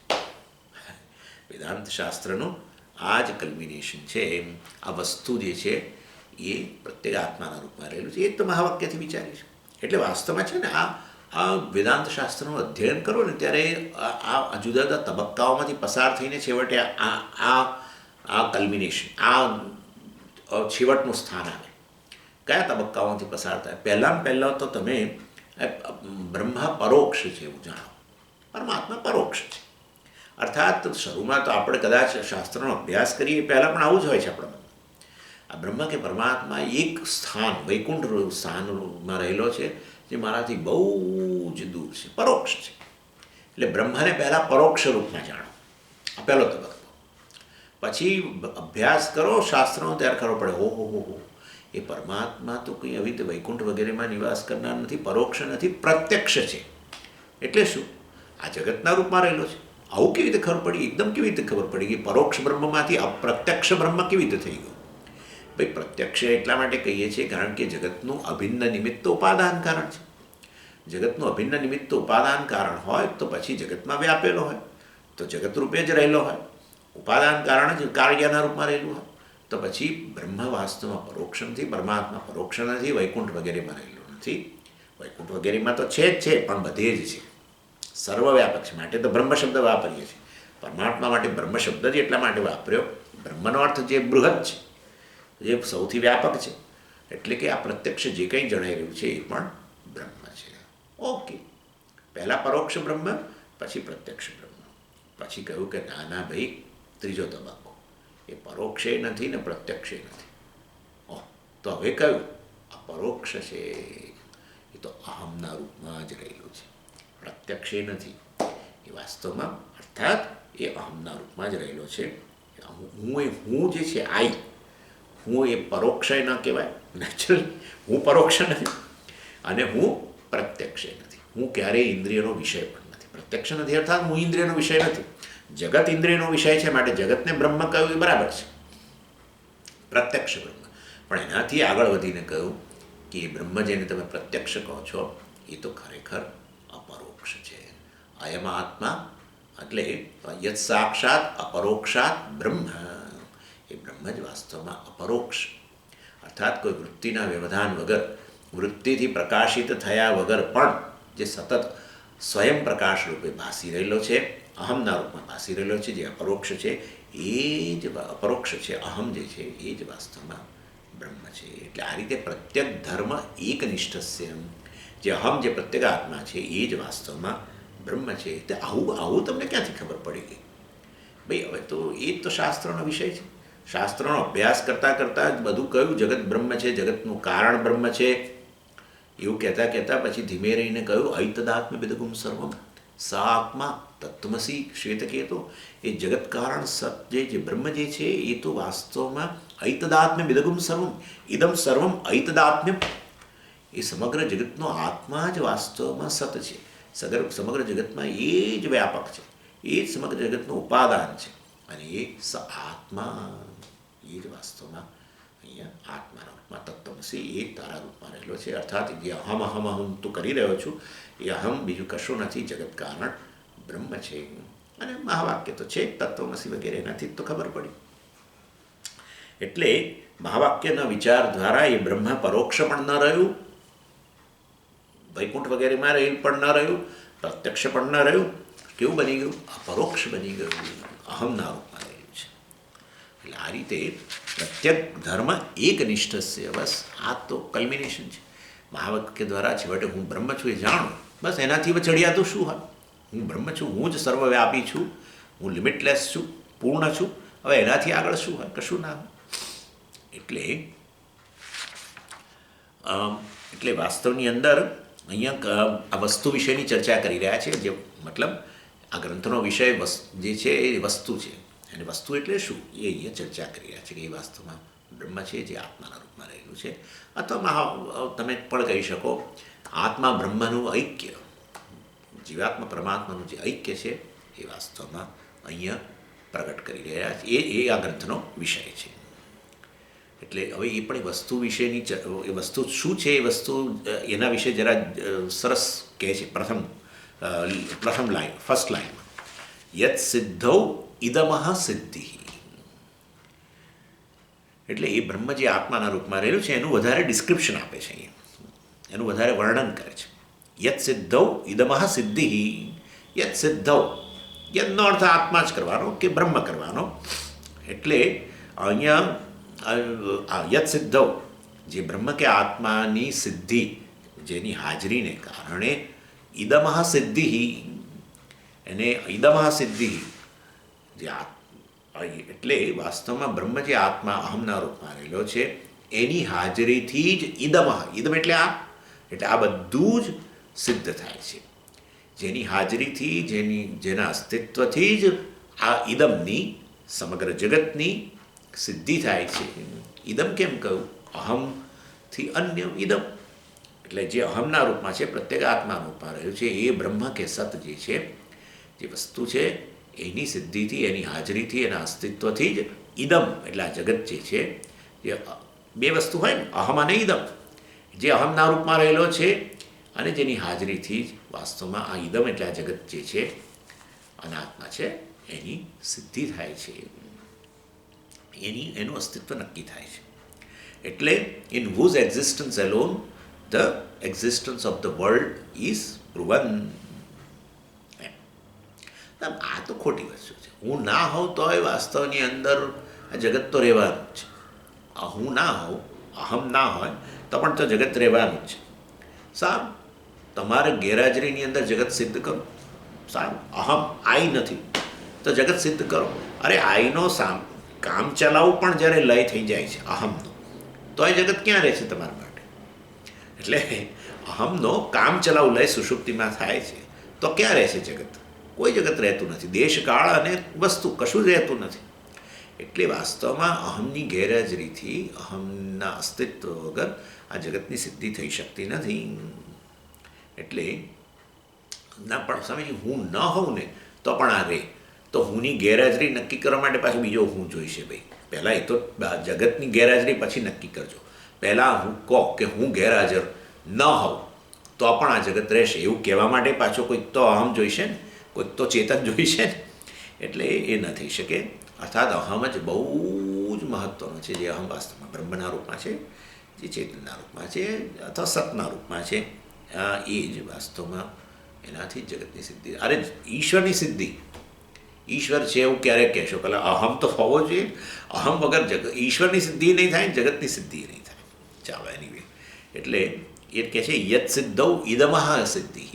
વેદાંત શાસ્ત્રનું આ જ કલ્મિનેશન છે. આ વસ્તુ જે છે એ પ્રત્યેક આત્માના રૂપમાં રહેલું છે. એ તો મહાવાક્યથી વિચારી છે. એટલે વાસ્તવમાં છે ને આ વેદાંત શાસ્ત્રનું અધ્યયન કરો ને ત્યારે આ જુદા જુદા તબક્કાઓમાંથી પસાર થઈને છેવટે આ કલ્મિનેશન, આ છેવટનું સ્થાન આવે. કયા તબક્કાઓમાંથી પસાર થાય? પહેલાં તો તમે બ્રહ્મ પરોક્ષ છે એવું જાણો. પરમાત્મા પરોક્ષ છે. અર્થાત શરૂમાં તો આપણે કદાચ શાસ્ત્રનો અભ્યાસ કરીએ પહેલાં પણ આવું જ હોય છે આપણા મનમાં. આ બ્રહ્મ કે પરમાત્મા એક સ્થાન, વૈકુંઠ સ્થાનમાં રહેલો છે જે મારાથી બહુ જ દૂર છે, પરોક્ષ છે. એટલે બ્રહ્મને પહેલાં પરોક્ષ રૂપમાં જાણો. આ પહેલો તબક્કો. પછી અભ્યાસ કરો શાસ્ત્રનો, ત્યારે ખબર પડે હો એ પરમાત્મા તો કંઈ આવી રીતે વૈકુંઠ વગેરેમાં નિવાસ કરનાર નથી, પરોક્ષ નથી, પ્રત્યક્ષ છે. એટલે શું? આ જગતના રૂપમાં રહેલો છે. આવું કેવી રીતે ખબર પડી? એકદમ કેવી રીતે ખબર પડી કે પરોક્ષ બ્રહ્મમાંથી અપ્રત્યક્ષ બ્રહ્મ કેવી રીતે થઈ ગયું? ભાઈ પ્રત્યક્ષ એટલા માટે કહીએ છીએ કારણ કે જગતનું અભિન્ન નિમિત્ત ઉપાદાન કારણ છે. જગતનું અભિન્ન નિમિત્ત ઉપાદાન કારણ હોય તો પછી જગતમાં વ્યાપેલો હોય, તો જગત રૂપે જ રહેલો હોય. ઉપાદાન કારણ જ કાર્યના રૂપમાં રહેલું હોય તો પછી બ્રહ્મ વાસ્તવમાં પરોક્ષ નથી, પરમાત્મા પરોક્ષ નથી, વૈકુંઠ વગેરેમાં રહેલું નથી. વૈકુંઠ વગેરેમાં તો છે જ છે, પણ બધે જ છે, સર્વવ્યાપક છે. માટે તો બ્રહ્મ શબ્દ વાપરીએ છીએ. પરમાત્મા માટે બ્રહ્મ શબ્દ જ એટલા માટે વાપર્યો, બ્રહ્મનો અર્થ જે બૃહદ છે, જે સૌથી વ્યાપક છે. એટલે કે આ પ્રત્યક્ષ જે કંઈ જણાઈ રહ્યું છે એ પણ બ્રહ્મ છે. ઓકે, પહેલાં પરોક્ષ બ્રહ્મ, પછી પ્રત્યક્ષ બ્રહ્મ. પછી કહ્યું કે ના ભાઈ, ત્રીજો તબક્કો એ પરોક્ષે નથી ને પ્રત્યક્ષે નથી. તો હવે કયું? આ પરોક્ષ છે એ તો અહમના રૂપમાં જ રહેલું છે, પ્રત્યક્ષે નથી. એ વાસ્તવમાં અર્થાત એ અહમના રૂપમાં જ રહેલો છે. હું જે છે હું એ પરોક્ષય ન કહેવાય. નેચરલી હું પરોક્ષ નથી અને હું પ્રત્યક્ષ નથી. હું ક્યારેય ઇન્દ્રિયનો વિષય પણ નથી. પ્રત્યક્ષ નથી અર્થાત હું ઇન્દ્રિયનો વિષય નથી. જગત ઇન્દ્રિયનો વિષય છે, માટે જગતને બ્રહ્મ કહ્યું એ બરાબર છે, પ્રત્યક્ષ બ્રહ્મ. પણ એનાથી આગળ વધીને કહ્યું કે એ બ્રહ્મ જેને તમે પ્રત્યક્ષ કહો છો એ તો ખરેખર અપરોક્ષ છે. અયમ આત્મા એટલે યત સાક્ષાત અપરોક્ષાત બ્રહ્મ. એ બ્રહ્મ જ વાસ્તવમાં અપરોક્ષ, અર્થાત કોઈ વૃત્તિના વ્યવધાન વગર, વૃત્તિથી પ્રકાશિત થયા વગર પણ જે સતત સ્વયં પ્રકાશ રૂપે ભાસી રહેલો છે, અહમના રૂપમાં ભાસી રહેલો છે, જે અપરોક્ષ છે, એ જ અપરોક્ષ છે. અહમ જે છે એ જ વાસ્તવમાં બ્રહ્મ છે. એટલે આ રીતે પ્રત્યેક ધર્મ એકનિષ્ઠ, જે અહમ જે પ્રત્યેક આત્મા છે એ જ વાસ્તવમાં બ્રહ્મ છે. તે આવું તમને ક્યાંથી ખબર પડી ગઈ? ભાઈ હવે તો એ જ તો શાસ્ત્રનો વિષય છે. શાસ્ત્રનો અભ્યાસ કરતાં કરતાં જ બધું કહ્યું જગત બ્રહ્મ છે, જગતનું કારણ બ્રહ્મ છે, એવું કહેતા પછી ધીમે રહીને કહ્યું ઐતદાત્મ્ય વિદગુમ સર્વમ સા આત્મા તત્વમસી શ્વેતકેતો. એ જગત કારણ સત જે બ્રહ્મ જે છે એ તો વાસ્તવમાં ઐતદાત્મ્ય વિદગુમ સર્વમ ઇદમ સર્વમ ઐતદાત્મ્ય. એ સમગ્ર જગતનો આત્મા જ વાસ્તવમાં સત છે. સમગ્ર જગતમાં એ જ વ્યાપક છે, એ જ સમગ્ર જગતનું ઉપાદાન છે, અને એ આત્મા એ જ વાસ્તવમાં અહીંયા આત્માના રૂપમાં તત્વમસી એ તારા રૂપમાં રહેલો છે. અર્થાત જે અહમ અહમ અહમ તું કરી રહ્યો છું એ અહમ બીજું કશું નથી, જગત કારણ બ્રહ્મ છે. અને મહાવાક્ય તો છે તત્વમસી વગેરે, એનાથી જ તો ખબર પડી. એટલે મહાવાક્યના વિચાર દ્વારા એ બ્રહ્મ પરોક્ષ પણ ન રહ્યું, વૈકુંઠ વગેરેમાં રહેલ પણ ન રહ્યું, પ્રત્યક્ષ પણ ન રહ્યું. કેવું બની ગયું? અપરોક્ષ બની ગયું, અહમના રૂપમાં રહ્યું છે. એટલે આ રીતે પ્રત્યેક ધર્મ એકનિષ્ઠ બસ આ તો કલ્મિનેશન છે. મહાવાક્ય દ્વારા છેવટે હું બ્રહ્મ છું એ જાણું, બસ એનાથી ચડિયાતું શું હોય? હું બ્રહ્મ છું, હું જ સર્વવ્યાપી છું, હું લિમિટલેસ છું, પૂર્ણ છું. હવે એનાથી આગળ શું હોય? કશું ના હોય. એટલે વાસ્તવની અંદર અહીંયા આ વસ્તુ વિશેની ચર્ચા કરી રહ્યા છે. જે મતલબ આ ગ્રંથનો વિષય જે છે એ વસ્તુ છે, અને વસ્તુ એટલે શું એ અહીંયા ચર્ચા કરી રહ્યા છે કે એ વાસ્તવમાં બ્રહ્મ છે જે આત્માના રૂપમાં રહેલું છે. અથવા તમે પણ કહી શકો આત્મા બ્રહ્મનું ઐક્ય, જીવાત્મા પરમાત્માનું જે ઐક્ય છે એ વાસ્તવમાં અહીંયા પ્રગટ કરી રહ્યા છે. એ આ ગ્રંથનો વિષય છે. એટલે હવે એ પણ વસ્તુ વિશેની એ વસ્તુ શું છે એ વસ્તુ એના વિશે જરા સરસ કહે છે. પ્રથમ લાઈન, ફર્સ્ટ લાઈનમાં યત સિદ્ધૌ ઇદમઃ સિદ્ધિ. એટલે એ બ્રહ્મ જે આત્માના રૂપમાં રહેલું છે એનું વધારે ડિસ્ક્રિપ્શન આપે છે અહીંયા, એનું વધારે વર્ણન કરે છે. યત સિદ્ધૌ ઇદમઃ સિદ્ધિ. યત સિદ્ધૌ, યતનો અર્થ આત્મા જ કરવાનો કે બ્રહ્મ કરવાનો. એટલે અહીંયા યત સિદ્ધૌ, જે બ્રહ્મ કે આત્માની સિદ્ધિ, જેની હાજરીને કારણે ઇદમઃ સિદ્ધિ, એને ઇદમઃ સિદ્ધિ જે એટલે વાસ્તવમાં બ્રહ્મ જે આત્મા અહમના રૂપમાં રહેલો છે એની હાજરીથી જ ઇદમઃ, ઇદમ એટલે આ બધું જ સિદ્ધ થાય છે. જેની હાજરીથી, જેના અસ્તિત્વથી જ આ ઇદમની, સમગ્ર જગતની સિદ્ધિ થાય છે. ઇદમ કેમ કહ્યું? અહમથી અન્ય ઇદમ. એટલે જે અહમના રૂપમાં છે, પ્રત્યેક આત્માના રૂપમાં રહ્યું છે એ બ્રહ્મ કે સત જે છે, જે વસ્તુ છે એની સિદ્ધિથી, એની હાજરીથી, એના અસ્તિત્વથી જ ઇદમ એટલે આ જગત જે છે, જે બે વસ્તુ હોય ને, અહમ અને ઇદમ, જે અહમના રૂપમાં રહેલો છે અને જેની હાજરીથી જ વાસ્તવમાં આ ઇદમ એટલે આ જગત જે છે, અનાત્મા છે, એની સિદ્ધિ થાય છે, એનું અસ્તિત્વ નક્કી થાય છે. એટલે in whose existence alone the existence of the world is proven. આ તો ખોટી વસ્તુ છે. હું ના હોઉં તોય વાસ્તવની અંદર આ જગત તો રહેવાનું છે. હું ના હોઉં, અહમ ના હોય તો પણ તો જગત રહેવાનું જ છે. સારું, તમારે ગેરહાજરીની અંદર જગત સિદ્ધ કરો. સારું, અહમ આઈ નથી તો જગત સિદ્ધ કરો. અરે આઈનો કામ ચલાવવું પણ જ્યારે લય થઈ જાય છે અહમનો, તો એ જગત ક્યાં રહે છે તમારા માટે? એટલે અહમનો કામ ચલાવ લય સુષુપ્તિમાં થાય છે તો ક્યાં રહે છે જગત? કોઈ જગત રહેતું નથી. દેશકાળ અને વસ્તુ કશું જ રહેતું નથી. એટલે વાસ્તવમાં અહમની ગેરહાજરીથી, અહમના અસ્તિત્વ વગર આ જગતની સિદ્ધિ થઈ શકતી નથી. એટલે ના પણ સમજી, હું ન હોઉં ને તો પણ આ રહે. તો હુંની ગેરહાજરી નક્કી કરવા માટે પાછું બીજો હું જોઈશે ભાઈ. પહેલાં એ તો જગતની ગેરહાજરી પછી નક્કી કરજો. પહેલાં હું કહો કે હું ગેરહાજર ન હોઉં તો પણ આ જગત રહેશે, એવું કહેવા માટે પાછો કોઈક તો અહમ જોઈશે ને, કોઈક તો ચેતન જોઈશે ને. એટલે એ ન થઈ શકે. અર્થાત અહમ જ બહુ જ મહત્ત્વનો છે. જે અહમ વાસ્તવમાં બ્રહ્મના રૂપમાં છે, જે ચેતનના રૂપમાં છે અથવા સતના રૂપમાં છે, એ જ વાસ્તવમાં એનાથી જગતની સિદ્ધિ. અરે ઈશ્વરની સિદ્ધિ, ઈશ્વર છે એવું ક્યારેક કહેશો, પહેલાં અહમ તો હોવો જોઈએ. અહમ વગર ઈશ્વરની સિદ્ધિ નહીં થાય, જગતની સિદ્ધિ નહીં થાય. ચાલો એની વે. એટલે એ કહે છે યત સિદ્ધૌ ઇદમઃ સિદ્ધિ.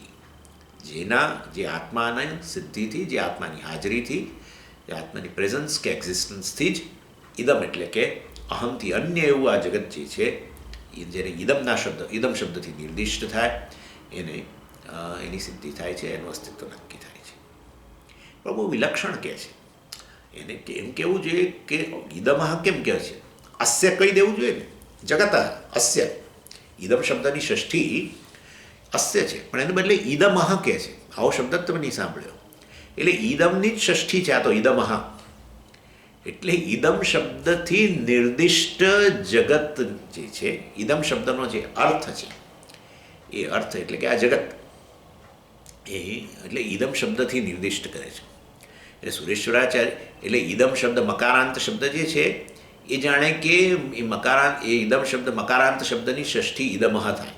જે આત્માની સિદ્ધિથી, જે આત્માની હાજરીથી, જે આત્માની પ્રેઝન્સ કે એક્ઝિસ્ટન્સથી જ ઇદમ એટલે કે અહમથી અન્ય એવું આ જગત જે છે, જેને ઇદમ શબ્દથી નિર્દિષ્ટ થાય, એની સિદ્ધિ થાય છે, એનું અસ્તિત્વ નક્કી થાય છે. પણ બહુ વિલક્ષણ કહે છે. એને એમ કહેવું જોઈએ કે ઇદમઃ કેમ કહે છે? અસ્ય કહી દેવું જોઈએ ને, જગત અસ્ય. ઈદમ શબ્દની ષષ્ઠી અસ્ય છે, પણ એને બદલે ઈદમહ કહે છે. આવો શબ્દ જ તમે નહીં સાંભળ્યો. એટલે ઈદમની જ ષષ્ઠી છે આ તો, ઈદમહ. એટલે ઈદમ શબ્દથી નિર્દિષ્ટ જગત જે છે, ઈદમ શબ્દનો જે અર્થ છે, એ અર્થ એટલે કે આ જગત, એ એટલે ઈદમ શબ્દથી નિર્દિષ્ટ કરે છે. એટલે સુરેશ્વરાચાર્ય એટલે ઈદમ શબ્દ મકારાંત શબ્દ જે છે એ જાણે કે એ ઈદમ શબ્દ મકારાંત શબ્દની ષષ્ઠી ઈદમહ થાય.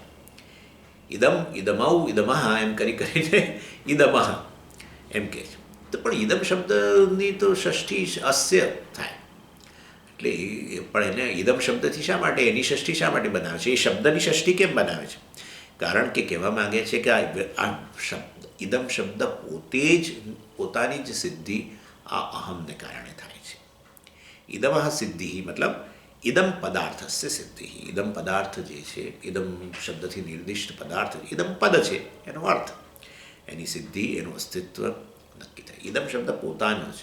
ઈદમ ઈદમૌ ઈદમહ એમ કરીને ઈદમહ એમ કહે છે. તો પણ ઈદમ શબ્દની તો ષષ્ઠી અસ્ય થાય. એટલે પણ એને ઈદમ શબ્દથી શા માટે એની ષષ્ઠી શા માટે બનાવે છે? એ શબ્દની ષષ્ઠી કેમ બનાવે છે? કારણ કે કહેવા માગે છે કે આ શબ્દ ઈદમ શબ્દ પોતે જ પોતાની જ સિદ્ધિ આ અહમને કારણે થાય છે. ઈદમઃ સિદ્ધિ મતલબ ઈદમ પદાર્થસ્ય સિદ્ધિ. ઈદમ પદાર્થ જે છે, ઈદમ શબ્દથી નિર્દિષ્ટ પદાર્થ, ઈદમ પદ છે એનો અર્થ, એની સિદ્ધિ, એનું અસ્તિત્વ નક્કી થાય. ઈદમ શબ્દ પોતાનો જ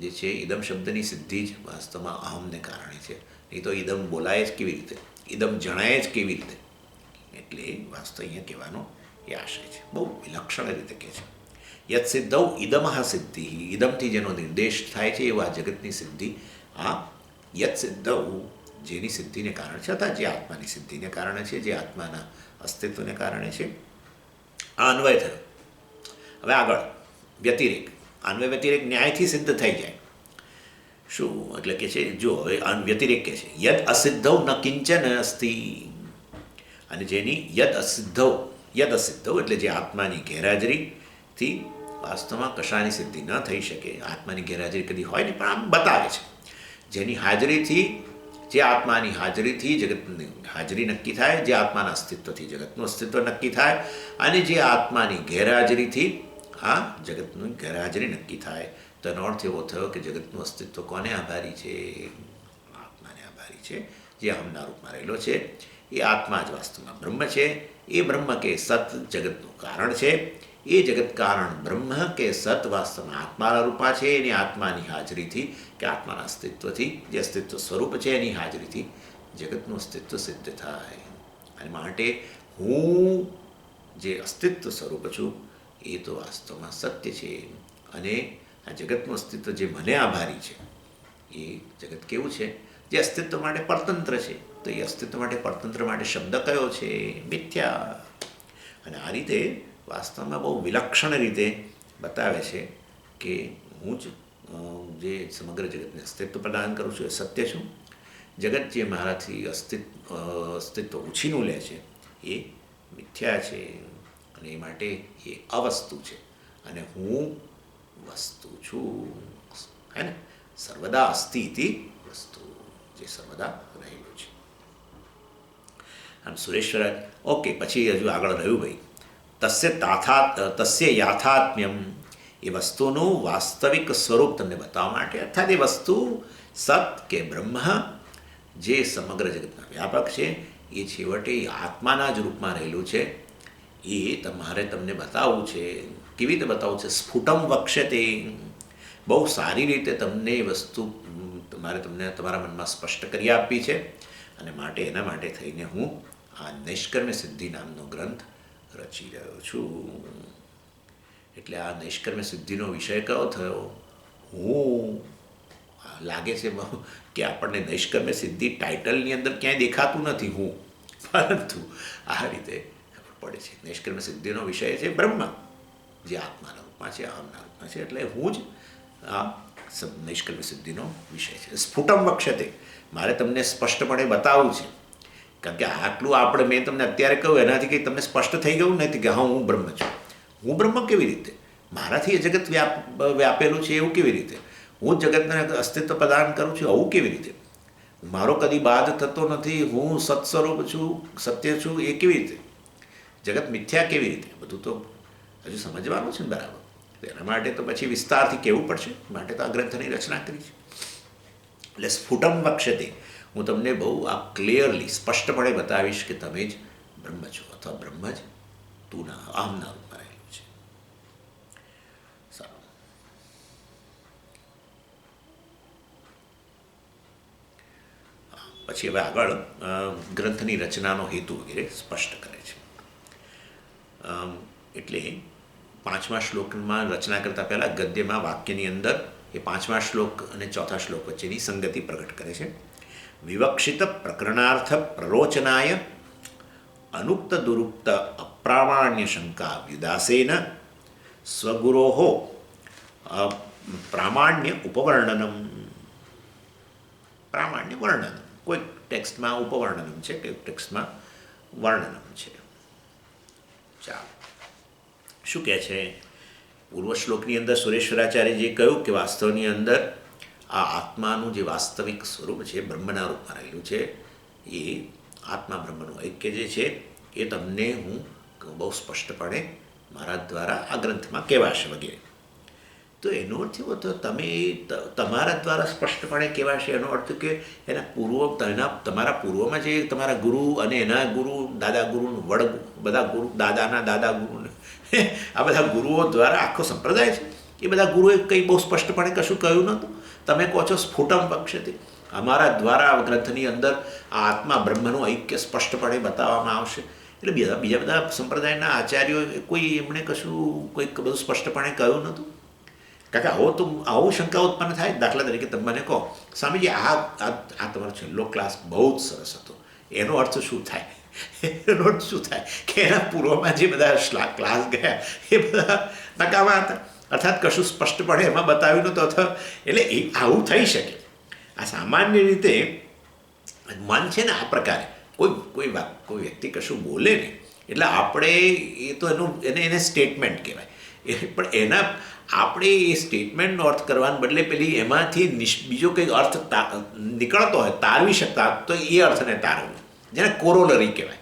જે છે, ઈદમ શબ્દની સિદ્ધિ જ વાસ્તવમાં અહમને કારણે છે. નહીં તો ઈદમ બોલાય જ કેવી રીતે, ઈદમ જણાય જ કેવી રીતે? એટલે વાસ્તવ અહીંયા કહેવાનો એ આશય છે. બહુ વિલક્ષણ રીતે કહે છે. યત સિદ્ધૌ ઈદમઃ સિદ્ધિ. ઈદમથી જેનો નિર્દેશ થાય છે એવા જગતની સિદ્ધિ આ યત સિદ્ધૌ જેની સિદ્ધિને કારણે છે, અથવા જે આત્માની સિદ્ધિને કારણે છે, જે આત્માના અસ્તિત્વને કારણે છે. આ અન્વય થયો. હવે આગળ વ્યતિરેક. અન્વય વ્યતિરેક ન્યાયથી સિદ્ધ થઈ જાય. શું એટલે કે છે? જો હવે વ્યતિરેક કહે છે યદ અસિદ્ધૌ ન કિંચન અસ્તિ. અને જેની યદ અસિદ્ધૌ એટલે જે આત્માની ગેરહાજરીથી વાસ્તવમાં કશાની સિદ્ધિ ન થઈ શકે. આત્માની ગેરહાજરી કદી હોય નહીં, પણ આમ બતાવે છે. જેની હાજરીથી, જે આત્માની હાજરીથી જગતની હાજરી નક્કી થાય, જે આત્માના અસ્તિત્વથી જગતનું અસ્તિત્વ નક્કી થાય, અને જે આત્માની ગેરહાજરીથી આ જગતની ગેરહાજરી નક્કી થાય. તો એનો અર્થ એવો થયો કે જગતનું અસ્તિત્વ કોને આભારી છે? આત્માને આભારી છે, જે અહમના રૂપમાં રહેલો છે. એ આત્મા જ વાસ્તવમાં બ્રહ્મ છે. એ બ્રહ્મ કે સત જગતનું કારણ છે. એ જગત કારણ બ્રહ્મ કે સત વાસ્તવમાં આત્માના રૂપમાં છે. એની આત્માની હાજરીથી કે આત્માના અસ્તિત્વથી, જે અસ્તિત્વ સ્વરૂપ છે એની હાજરીથી જગતનું અસ્તિત્વ સિદ્ધ થાય. અને માટે હું જે અસ્તિત્વ સ્વરૂપ છું એ તો વાસ્તવમાં સત્ય છે. અને આ જગતનું અસ્તિત્વ જે મને આભારી છે, એ જગત કેવું છે? જે અસ્તિત્વ માટે પરતંત્ર છે. તો એ અસ્તિત્વ માટે પરતંત્ર માટે શબ્દ કયો છે? મિથ્યા. અને આ રીતે વાસ્તવમાં બહુ વિલક્ષણ રીતે બતાવે છે કે હું જ જે સમગ્ર જગતને અસ્તિત્વ પ્રદાન કરું છું એ સત્ય છું. જગત જે મારાથી અસ્તિત્વ ઉછીનું લે છે એ મિથ્યા છે. અને એ માટે એ અવસ્તુ છે અને હું વસ્તુ છું. હે ને? સર્વદા અસ્તિ ઇતિ વસ્તુ, જે સર્વદા રહેલું છે. આમ સુરેશ્વર ઓકે. પછી હજુ આગળ રહ્યું ભાઈ તસ્ય યાથાત્મ્યમ. એ વસ્તુનું વાસ્તવિક સ્વરૂપ તમને બતાવવા માટે, અર્થાત એ વસ્તુ સત કે બ્રહ્મ જે સમગ્ર જગતના વ્યાપક છે, એ છેવટે આત્માના જ રૂપમાં રહેલું છે. એ તમારે તમને બતાવવું છે. કેવી રીતે બતાવવું છે? સ્ફુટમ વક્ષ્યતે. બહુ સારી રીતે તમને એ વસ્તુ તમને તમારા મનમાં સ્પષ્ટ કરી આપી છે. અને માટે એના માટે થઈને હું આ નૈષ્કર્મ્ય સિદ્ધિ નામનો ગ્રંથ રચી રહ્યો છું. એટલે આ નૈષ્કર્મ્ય સિદ્ધિનો વિષય કયો થયો? હું. લાગે છે કે આપણને નૈષ્કર્મ્ય સિદ્ધિ ટાઇટલની અંદર ક્યાંય દેખાતું નથી હું, પરંતુ આ રીતે ખબર પડે છે. નૈષ્કર્મ્ય સિદ્ધિનો વિષય છે બ્રહ્મ, જે આત્માના રૂપમાં છે, અહમના રૂપમાં છે. એટલે હું જ આ નૈષ્કર્મ્ય સિદ્ધિનો વિષય છે. સ્ફુટમ વક્ષ્યતે. મારે તમને સ્પષ્ટપણે બતાવવું છે. કારણ કે આટલું મેં તમને અત્યારે કહ્યું એનાથી કંઈ તમને સ્પષ્ટ થઈ ગયું નથી કે હા હું બ્રહ્મ છું. હું બ્રહ્મ કેવી રીતે? મારાથી એ જગત વ્યાપેલું છે એવું કેવી રીતે? હું જગતને અસ્તિત્વ પ્રદાન કરું છું આવું કેવી રીતે? મારો કદી બાદ થતો નથી. હું સત્સ્વરૂપ છું, સત્ય છું, એ કેવી રીતે? જગત મિથ્યા કેવી રીતે? બધું તો હજુ સમજવાનું છે ને બરાબર. એના માટે તો પછી વિસ્તારથી કહેવું પડશે. માટે તો આ ગ્રંથની રચના કરી છે. એટલે સ્ફુટમ વક્ષ્યતે. હું તમને બહુ આ ક્લિયરલી સ્પષ્ટપણે બતાવીશ કે તમે જ બ્રહ્મ છો, અથવા બ્રહ્મ જ તુના અહમના રૂપમાં રહેલું છે. સારું. પછી હવે આગળ ગ્રંથની રચનાનો હેતુ વગેરે સ્પષ્ટ કરે છે. એટલે 5મા શ્લોકમાં રચના કરતાં પહેલાં ગદ્યમાં વાક્યની અંદર એ 5મા શ્લોક અને 4થા શ્લોક વચ્ચેની સંગતિ પ્રગટ કરે છે. વિવક્ષિત પ્રકરણાર્થ પ્રરોચનાય અનુક્ત દુરુક્ત અપ્રામાણ્ય શંકા વ્યુદાસેન સ્વગુરોઃ પ્રામાણ્ય ઉપવર્ણનમ. પ્રામાણ્ય વર્ણન, કોઈક ટેક્સ્ટમાં ઉપવર્ણનમ છે, કોઈક ટેક્સ્ટમાં વર્ણનમ છે. ચાલો, શું કહે છે? પૂર્વ શ્લોકની અંદર સુરેશ્વરાચાર્યજીએ કહ્યું કે વાસ્તવની અંદર આ આત્માનું જે વાસ્તવિક સ્વરૂપ છે, બ્રહ્મના રૂપમાં રહેલું છે, એ આત્મા બ્રહ્મનું ઐક્ય જે છે એ તમને હું બહુ સ્પષ્ટપણે મારા દ્વારા આ ગ્રંથમાં કહેવાશે વગેરે. તો એનો અર્થ એવો તો તમે તમારા દ્વારા સ્પષ્ટપણે કહેવાશે, એનો અર્થ કે તમારા પૂર્વમાં જે તમારા ગુરુ અને એના ગુરુ, દાદા ગુરુ, વડ બધા ગુરુ, દાદાના દાદા ગુરુ, આ બધા ગુરુઓ દ્વારા આખો સંપ્રદાય છે, એ બધા ગુરુએ કંઈ બહુ સ્પષ્ટપણે કશું કહ્યું નહોતું. તમે કહો છો સ્ફુટમ વક્ષ્યતે, અમારા દ્વારા ગ્રંથની અંદર આ આત્મા બ્રહ્મનું ઐક્ય સ્પષ્ટપણે બતાવવામાં આવશે. એટલે બીજા બધા સંપ્રદાયના આચાર્યો એમણે કશું કોઈક બધું સ્પષ્ટપણે કહ્યું નહોતું. કારણ કે આવું શંકા ઉત્પન્ન થાય. દાખલા તરીકે તમે મને કહો, સ્વામીજી આ તમારો છેલ્લો ક્લાસ બહુ જ સરસ હતો, એનો અર્થ શું થાય? એનો અર્થ શું થાય કે એના પૂર્વમાં જે બધા ક્લાસ ગયા એ બધા નકામા હતા, અર્થાત કશું સ્પષ્ટપણે એમાં બતાવ્યું નહોતું. અથવા એટલે આવું થઈ શકે. આ સામાન્ય રીતે મન છે ને, આ પ્રકારે કોઈ વ્યક્તિ કશું બોલે ને એટલે આપણે એ તો એને સ્ટેટમેન્ટ કહેવાય. પણ આપણે એ સ્ટેટમેન્ટનો અર્થ કરવાને બદલે પેલી એમાંથી બીજો કંઈક અર્થ નીકળતો હોય, તારવી શકતા, તો એ અર્થને તારવું, જેને કોરોલરી કહેવાય.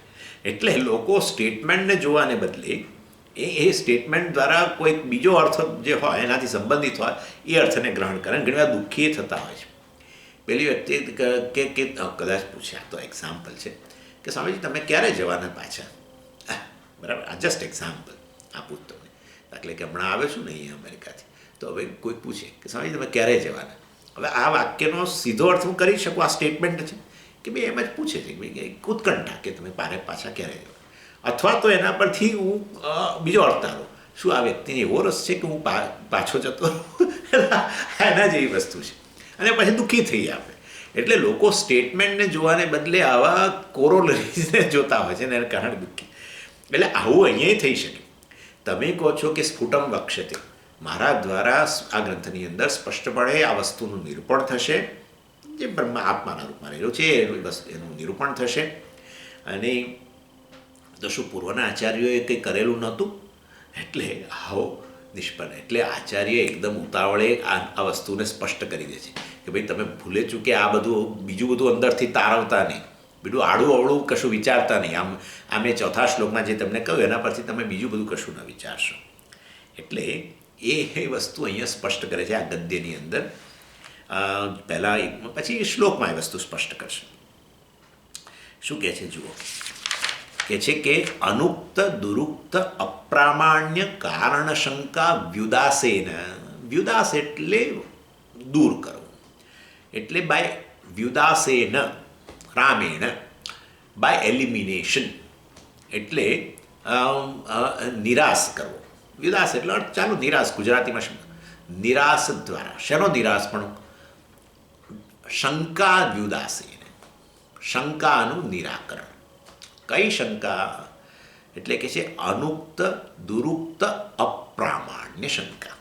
એટલે લોકો સ્ટેટમેન્ટને જોવાને બદલે એ સ્ટેટમેન્ટ દ્વારા કોઈક બીજો અર્થ જે હોય એનાથી સંબંધિત હોય એ અર્થને ગ્રહણ કરે. ઘણીવાર દુઃખી થતા હોય છે. પેલી વ્યક્તિ કે કદાચ પૂછ્યા, તો એક્ઝામ્પલ છે કે સ્વામીજી તમે ક્યારે જવાના પાછા? બરાબર, આ જસ્ટ એક્ઝામ્પલ આપું તમને. દાખલે કે હમણાં આવે છું ને અહીંયા અમેરિકાથી, તો હવે કોઈ પૂછે કે સ્વામીજી તમે ક્યારે જવાના? હવે આ વાક્યનો સીધો અર્થ હું કરી શકું, આ સ્ટેટમેન્ટ છે કે ભાઈ એમ જ પૂછે છે કે ઉત્કંઠા કે તમે પાછા ક્યારે જવા? અથવા તો એના પરથી હું બીજો અર્થ તારો, શું આ વ્યક્તિને એવો રસ છે કે હું પાછો જતો એના જેવી વસ્તુ છે, અને પછી દુઃખી થઈએ આપણે. એટલે લોકો સ્ટેટમેન્ટને જોવાને બદલે આવા કોરોલરીઝને જોતા હોય છે ને એના કારણે દુઃખી. એટલે આવું અહીંયા થઈ શકે. તમે કહો છો કે સ્ફુટમ વક્ષ્યતે, મારા દ્વારા આ ગ્રંથની અંદર સ્પષ્ટપણે આ વસ્તુનું નિરૂપણ થશે, જે બ્રહ્મ આત્માના રૂપમાં રહેલું છે એનું નિરૂપણ થશે. અને તો શું પૂર્વના આચાર્યોએ કંઈ કરેલું નહોતું? એટલે આવો નિષ્પન્ન. એટલે આચાર્ય એકદમ ઉતાવળે આ વસ્તુને સ્પષ્ટ કરી દે છે કે ભાઈ તમે ભૂલે ચૂકે આ બધું બીજું બધું અંદરથી તારવતા નહીં, બીજું આડું અવળું કશું વિચારતા નહીં. આમ એ 4થા શ્લોકમાં જે તમને કહ્યું એના પરથી તમે બીજું બધું કશું ન વિચારશો. એટલે એ વસ્તુ અહીંયા સ્પષ્ટ કરે છે આ ગદ્યની અંદર. પહેલાં પછી શ્લોકમાં એ વસ્તુ સ્પષ્ટ કરશે. શું કહે છે જુઓ, કે છે કે અનુક્ત દુરુક્ત અપ્રામાણ્ય કારણ શંકા વ્યુદાસેન. વ્યુદાસ એટલે દૂર કરવું, એટલે બાય વ્યુદાસેન રામેણ, બાય એલિમિનેશન, એટલે નિરાશ કરવો. વ્યુદાસ એટલે ચાલો નિરાશ, ગુજરાતીમાં શબ્દ નિરાશ દ્વારા. શેનો નિરાશ? પણ શંકા વ્યુદાસેન, શંકાનું નિરાકરણ. કઈ શંકા? એટલે કે છે અનુક્ત દુરુક્ત અપ્રામાણ્ય શંકા.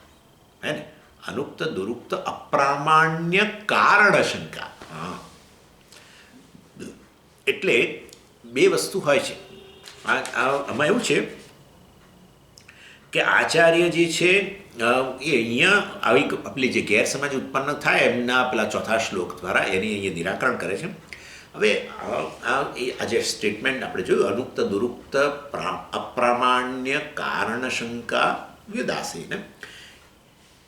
હે ને? અનુક્ત દુરુક્ત અપ્રામાણ્ય કારણ શંકા. હા, એટલે બે વસ્તુ હોય છે. આમાં એવું છે કે આચાર્ય જે છે એ અહીંયા આવી આપણી જે ગેરસમજ ઉત્પન્ન થાય એમના પેલા 4થા શ્લોક દ્વારા એની અહીંયા નિરાકરણ કરે છે. હવે આ જે સ્ટેટમેન્ટ આપણે જોયું, અનુક્ત દુરુક્ત અપ્રામાણ્ય કારણ શંકા વ્યુદાસેન,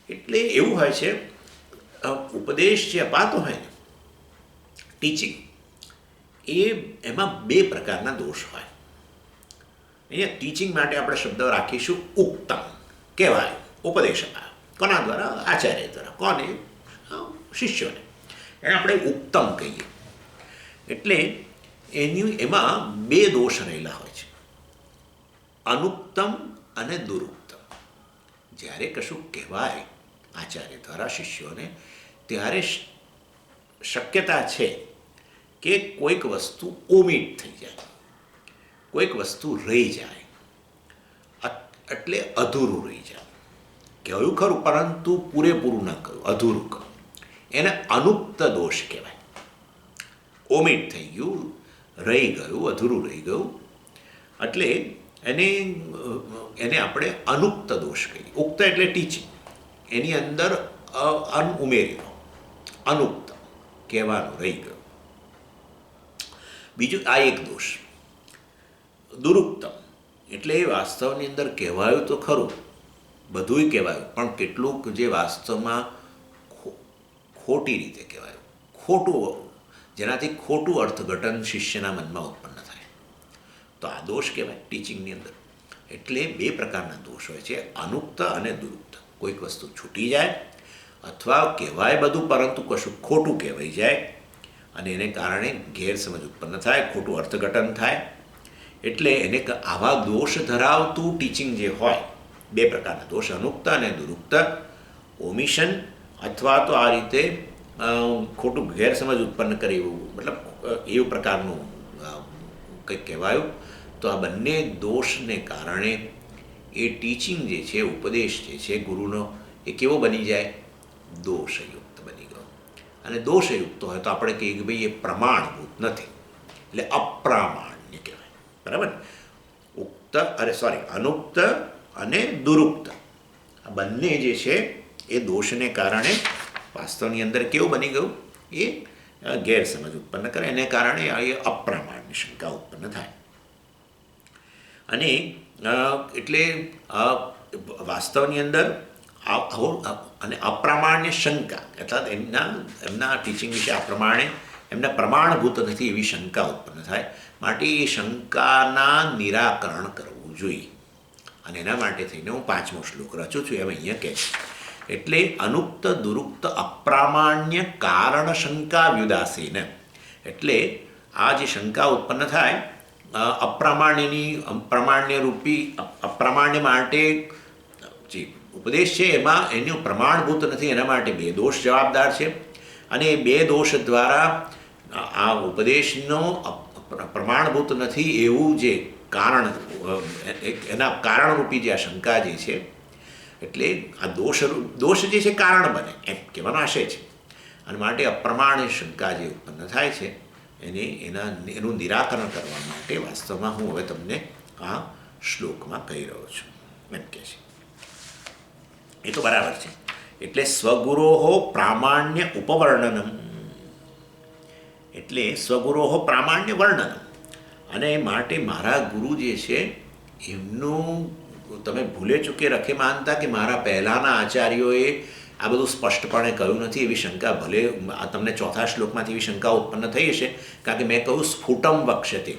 એટલે એવું હોય છે ઉપદેશ જે અપાતો હોય ને, ટીચિંગ, એમાં બે પ્રકારના દોષ હોય. અહીંયા ટીચિંગ માટે આપણે શબ્દ રાખીશું ઉક્તમ, કહેવાય, ઉપદેશ અપાય. કોના દ્વારા? આચાર્ય દ્વારા. કોને? શિષ્યોને. એને આપણે ઉક્તમ કહીએ. એટલે એમાં બે દોષ રહેલા હોય છે, અનુક્તમ અને દુરુક્તમ. જ્યારે કશું કહેવાય આચાર્ય દ્વારા શિષ્યોને, ત્યારે શક્યતા છે કે કોઈક વસ્તુ ઓમિટ થઈ જાય, કોઈક વસ્તુ રહી જાય, એટલે અધૂરું રહી જાય. કહ્યું ખરું પરંતુ પૂરેપૂરું ન કહ્યું, અધૂરું કહ્યું, એને અનુક્ત દોષ કહેવાય. ઓમિટ થઈ ગયું, રહી ગયું, અધૂરું રહી ગયું, એટલે એને આપણે અનુક્ત દોષ કહીએ. ઉક્ત એટલે ટીચિંગ, એની અંદર અન ઉમેરેલો, અનુક્ત કહેવાનું રહી ગયું. બીજું આ એક દોષ. દુરુક્તમ એટલે વાસ્તવની અંદર કહેવાયું તો ખરું, બધુંય કહેવાયું, પણ કેટલુંક જે વાસ્તવમાં ખોટી રીતે કહેવાયું, ખોટું, જેનાથી ખોટું અર્થઘટન શિષ્યના મનમાં ઉત્પન્ન થાય, તો આ દોષ કહેવાય ટીચિંગની અંદર. એટલે બે પ્રકારના દોષ હોય છે, અનુક્ત અને દુરુક્ત. કોઈક વસ્તુ છૂટી જાય અથવા કહેવાય બધું પરંતુ કશું ખોટું કહેવાઈ જાય અને એને કારણે ગેરસમજ ઉત્પન્ન થાય, ખોટું અર્થઘટન થાય. એટલે એને આવા દોષ ધરાવતું ટીચિંગ જે હોય, બે પ્રકારના દોષ, અનુક્ત અને દુરુક્ત, ઓમિશન અથવા તો આ રીતે ખોટું ગેરસમજ ઉત્પન્ન કરે એવું, મતલબ એવું પ્રકારનું કંઈક કહેવાયું, તો આ બંને દોષને કારણે એ ટીચિંગ જે છે, ઉપદેશ જે છે ગુરુનો, એ કેવો બની જાય? દોષયુક્ત બની ગયો. અને દોષયુક્ત હોય તો આપણે કહીએ કે ભાઈ એ પ્રમાણભૂત નથી, એટલે અપ્રામાણ્ય કહેવાય. બરાબર? અનુક્ત અને દુરુક્ત આ બંને જે છે એ દોષને કારણે વાસ્તવની અંદર કેવું બની ગયું? એ ગેરસમજ ઉત્પન્ન કરે, એને કારણે એ અપ્રામાણ્ય શંકા ઉત્પન્ન થાય. અને એટલે વાસ્તવની અંદર અને અપ્રામાણ્ય શંકા અર્થાત એમના ટીચિંગ વિશે આ પ્રમાણે એમના પ્રમાણભૂત નથી એવી શંકા ઉત્પન્ન થાય. માટે એ શંકાના નિરાકરણ કરવું જોઈએ. અને એના માટે થઈને હું 5મો શ્લોક રચું છું, એમ અહીંયા કહે છે. એટલે અનુક્ત દુરુક્ત અપ્રામાણ્ય કારણ શંકા વ્યુદાસીન. એટલે આ જે શંકા ઉત્પન્ન થાય અપ્રામાણ્ય માટે જે ઉપદેશ છે એમાં એનું પ્રમાણભૂત નથી, એના માટે બે દોષ જવાબદાર છે. અને એ બે દોષ દ્વારા આ ઉપદેશનો પ્રમાણભૂત નથી એવું જે કારણ, એના કારણરૂપી જે આ શંકા જે છે, એટલે આ દોષ જે છે કારણ બને એમ કહેવાનો આશય છે. અને માટે અપ્રમાણ્ય શંકા જે ઉત્પન્ન થાય છે એનું નિરાકરણ કરવા માટે વાસ્તવમાં હું હવે તમને આ શ્લોકમાં કહી રહ્યો છું એમ કહે છે. એ તો બરાબર છે. એટલે સ્વગુરોહો પ્રામાણ્ય ઉપવર્ણનમ, એટલે સ્વગુરોહો પ્રામાણ્ય વર્ણનમ. અને માટે મારા ગુરુ જે છે એમનું તમે ભૂલે ચૂકે રખે માનતા કે મારા પહેલાંના આચાર્યોએ આ બધું સ્પષ્ટપણે કહ્યું નથી એવી શંકા, ભલે આ તમને 4થા શ્લોકમાંથી એવી શંકા ઉત્પન્ન થઈ હશે, કારણ કે મેં કહ્યું સ્ફુટમ વક્ષ્યતે,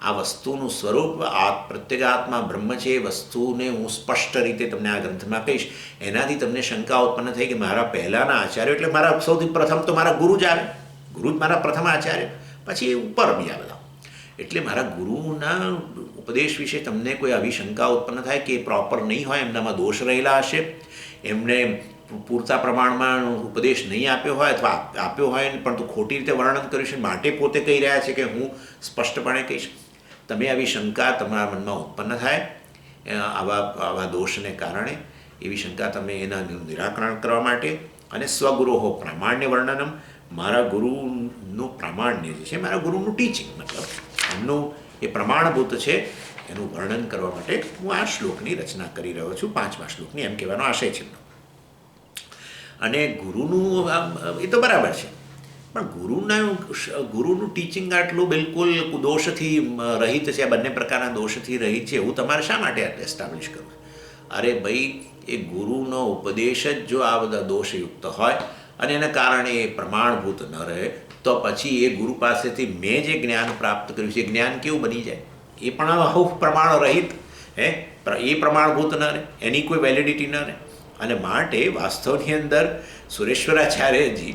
આ વસ્તુનું સ્વરૂપ પ્રત્યેગાત્મા બ્રહ્મ છે, એ વસ્તુને હું સ્પષ્ટ રીતે તમને આ ગ્રંથમાં કહીશ. એનાથી તમને શંકા ઉત્પન્ન થઈ કે મારા પહેલાંના આચાર્યો, એટલે મારા સૌથી પ્રથમ તો મારા ગુરુ જ આવે, ગુરુ જ મારા પ્રથમ આચાર્ય, પછી એ ઉપર બીજા બધા. એટલે મારા ગુરુના ઉપદેશ વિશે તમને કોઈ આવી શંકા ઉત્પન્ન થાય કે એ પ્રોપર નહીં હોય, એમનામાં દોષ રહેલા હશે, એમને પૂરતા પ્રમાણમાં ઉપદેશ નહીં આપ્યો હોય અથવા આપ્યો હોય પરંતુ ખોટી રીતે વર્ણન કર્યું છે, માટે પોતે કહી રહ્યા છે કે હું સ્પષ્ટપણે કહીશ. તમે આવી શંકા તમારા મનમાં ઉત્પન્ન થાય આવા દોષને કારણે, એવી શંકા તમે એના નિરાકરણ કરવા માટે, અને સ્વગુરોહો પ્રામાણ્ય વર્ણનમ, મારા ગુરુનું પ્રામાણ્ય જે છે, મારા ગુરુનું ટીચિંગ, મતલબ એમનું એ પ્રમાણભૂત છે એનું વર્ણન કરવા માટે હું આ શ્લોકની રચના કરી રહ્યો છું, 5મા શ્લોકની, એમ કહેવાનો આશય છે. અને ગુરુનું એ તો બરાબર છે, પણ ગુરુનું ટીચિંગ આટલું બિલકુલ દોષથી રહિત છે, બંને પ્રકારના દોષથી રહિત છે, એવું તમારે શા માટે એસ્ટાબ્લિશ કરવું? અરે ભાઈ, એ ગુરુનો ઉપદેશ જ જો આ બધા દોષયુક્ત હોય અને એના કારણે એ પ્રમાણભૂત ન રહે, તો પછી એ ગુરુ પાસેથી મેં જે જ્ઞાન પ્રાપ્ત કર્યું છે એ જ્ઞાન કેવું બની જાય? એ પણ પ્રમાણ રહિત, એ પ્રમાણભૂત ન રહે, એની કોઈ વેલિડિટી ન રહે. અને માટે વાસ્તવની અંદર સુરેશ્વરાચાર્યજી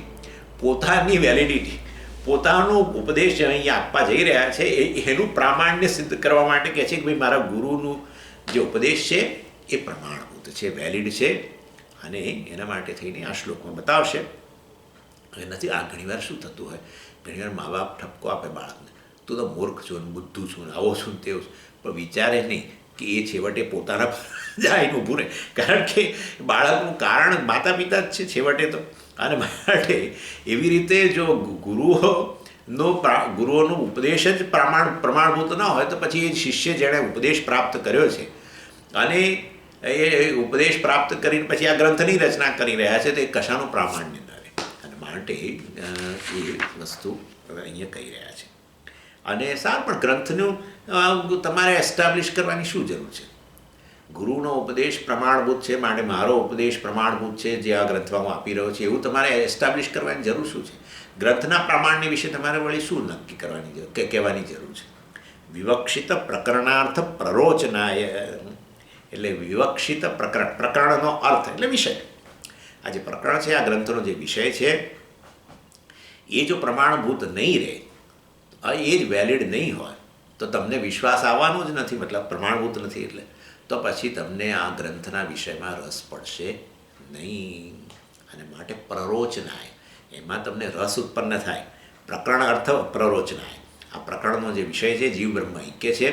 પોતાની વેલિડિટી, પોતાનો ઉપદેશ જે અહીંયા આપવા જઈ રહ્યા છે એનું પ્રામાણ્ય સિદ્ધ કરવા માટે કહે છે કે ભાઈ મારા ગુરુનું જે ઉપદેશ છે એ પ્રમાણભૂત છે, વેલિડ છે, અને એના માટે થઈને આ શ્લોકમાં બતાવશે. હવે નથી આ ઘણીવાર શું થતું હોય, ઘણીવાર મા બાપ ઠપકો આપે બાળકને, તું તો મૂર્ખ છો ને બુદ્ધુ છું ને આવો છું ને તેવું, પણ વિચારે નહીં કે એ છેવટે પોતાના જાય ઊભું રહે, કારણ કે બાળકનું કારણ માતા પિતા જ છે છેવટે તો. અને માટે એવી રીતે જો ગુરુઓનો ઉપદેશ જ પ્રમાણભૂત ન હોય તો પછી એ શિષ્ય જેણે ઉપદેશ પ્રાપ્ત કર્યો છે અને એ ઉપદેશ પ્રાપ્ત કરીને પછી આ ગ્રંથની રચના કરી રહ્યા છે તો એ કશાનું પ્રામાણ્ય ન રહે. અને માટે એ વસ્તુ અહીંયા કહી રહ્યા છે. અને સારું, પણ ગ્રંથનું તમારે એસ્ટાબ્લિશ કરવાની શું જરૂર છે? ગુરુનો ઉપદેશ પ્રમાણભૂત છે માટે મારો ઉપદેશ પ્રમાણભૂત છે જે આ ગ્રંથમાં હું આપી રહ્યો છે એવું તમારે એસ્ટાબ્લિશ કરવાની જરૂર શું છે? ગ્રંથના પ્રમાણની વિશે તમારે વળી શું નક્કી કરવાની જરૂર કે કહેવાની જરૂર છે? વિવક્ષિત પ્રકરણાર્થ પ્રરોચનાય, એટલે વિવક્ષિત પ્રકરણનો અર્થ એટલે વિષય. આ જે પ્રકરણ છે, આ ગ્રંથનો જે વિષય છે એ જો પ્રમાણભૂત નહીં રહે, એ જ વેલિડ નહીં હોય તો તમને વિશ્વાસ આવવાનો જ નથી, મતલબ પ્રમાણભૂત નથી એટલે તો પછી તમને આ ગ્રંથના વિષયમાં રસ પડશે નહીં. અને માટે પ્રરોચનાય, એમાં તમને રસ ઉત્પન્ન થાય. પ્રકરણ અર્થ પ્રરોચનાય, આ પ્રકરણનો જે વિષય છે જીવ બ્રહ્મ ઐક્ય છે,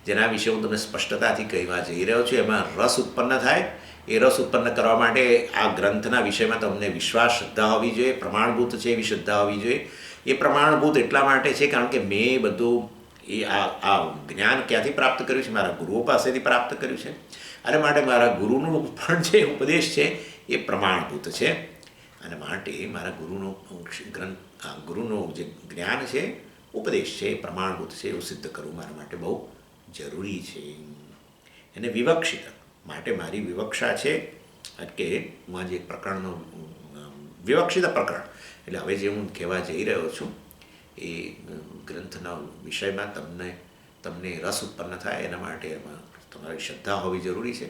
જેના વિશે હું તમને સ્પષ્ટતાથી કહેવા જઈ રહ્યો છું, એમાં રસ ઉત્પન્ન થાય. એ રસ ઉત્પન્ન કરવા માટે આ ગ્રંથના વિષયમાં તમને વિશ્વાસ, શ્રદ્ધા હોવી જોઈએ, પ્રમાણભૂત છે એવી શ્રદ્ધા હોવી જોઈએ. એ પ્રમાણભૂત એટલા માટે છે કારણ કે મેં બધું આ જ્ઞાન ક્યાંથી પ્રાપ્ત કર્યું છે? મારા ગુરુઓ પાસેથી પ્રાપ્ત કર્યું છે. અને માટે મારા ગુરુનું પણ જે ઉપદેશ છે એ પ્રમાણભૂત છે. અને માટે મારા ગુરુનું જે જ્ઞાન છે, ઉપદેશ છે, એ પ્રમાણભૂત છે એવું સિદ્ધ કરવું મારા માટે બહુ જરૂરી છે. એને વિવક્ષિત માટે મારી વિવક્ષા છે કે હું જે પ્રકરણનો વિવક્ષિત પ્રકરણ એટલે હવે જે હું કહેવા જઈ રહ્યો છું એ ગ્રંથના વિષયમાં તમને રસ ઉત્પન્ન થાય એના માટે એમાં તમારી શ્રદ્ધા હોવી જરૂરી છે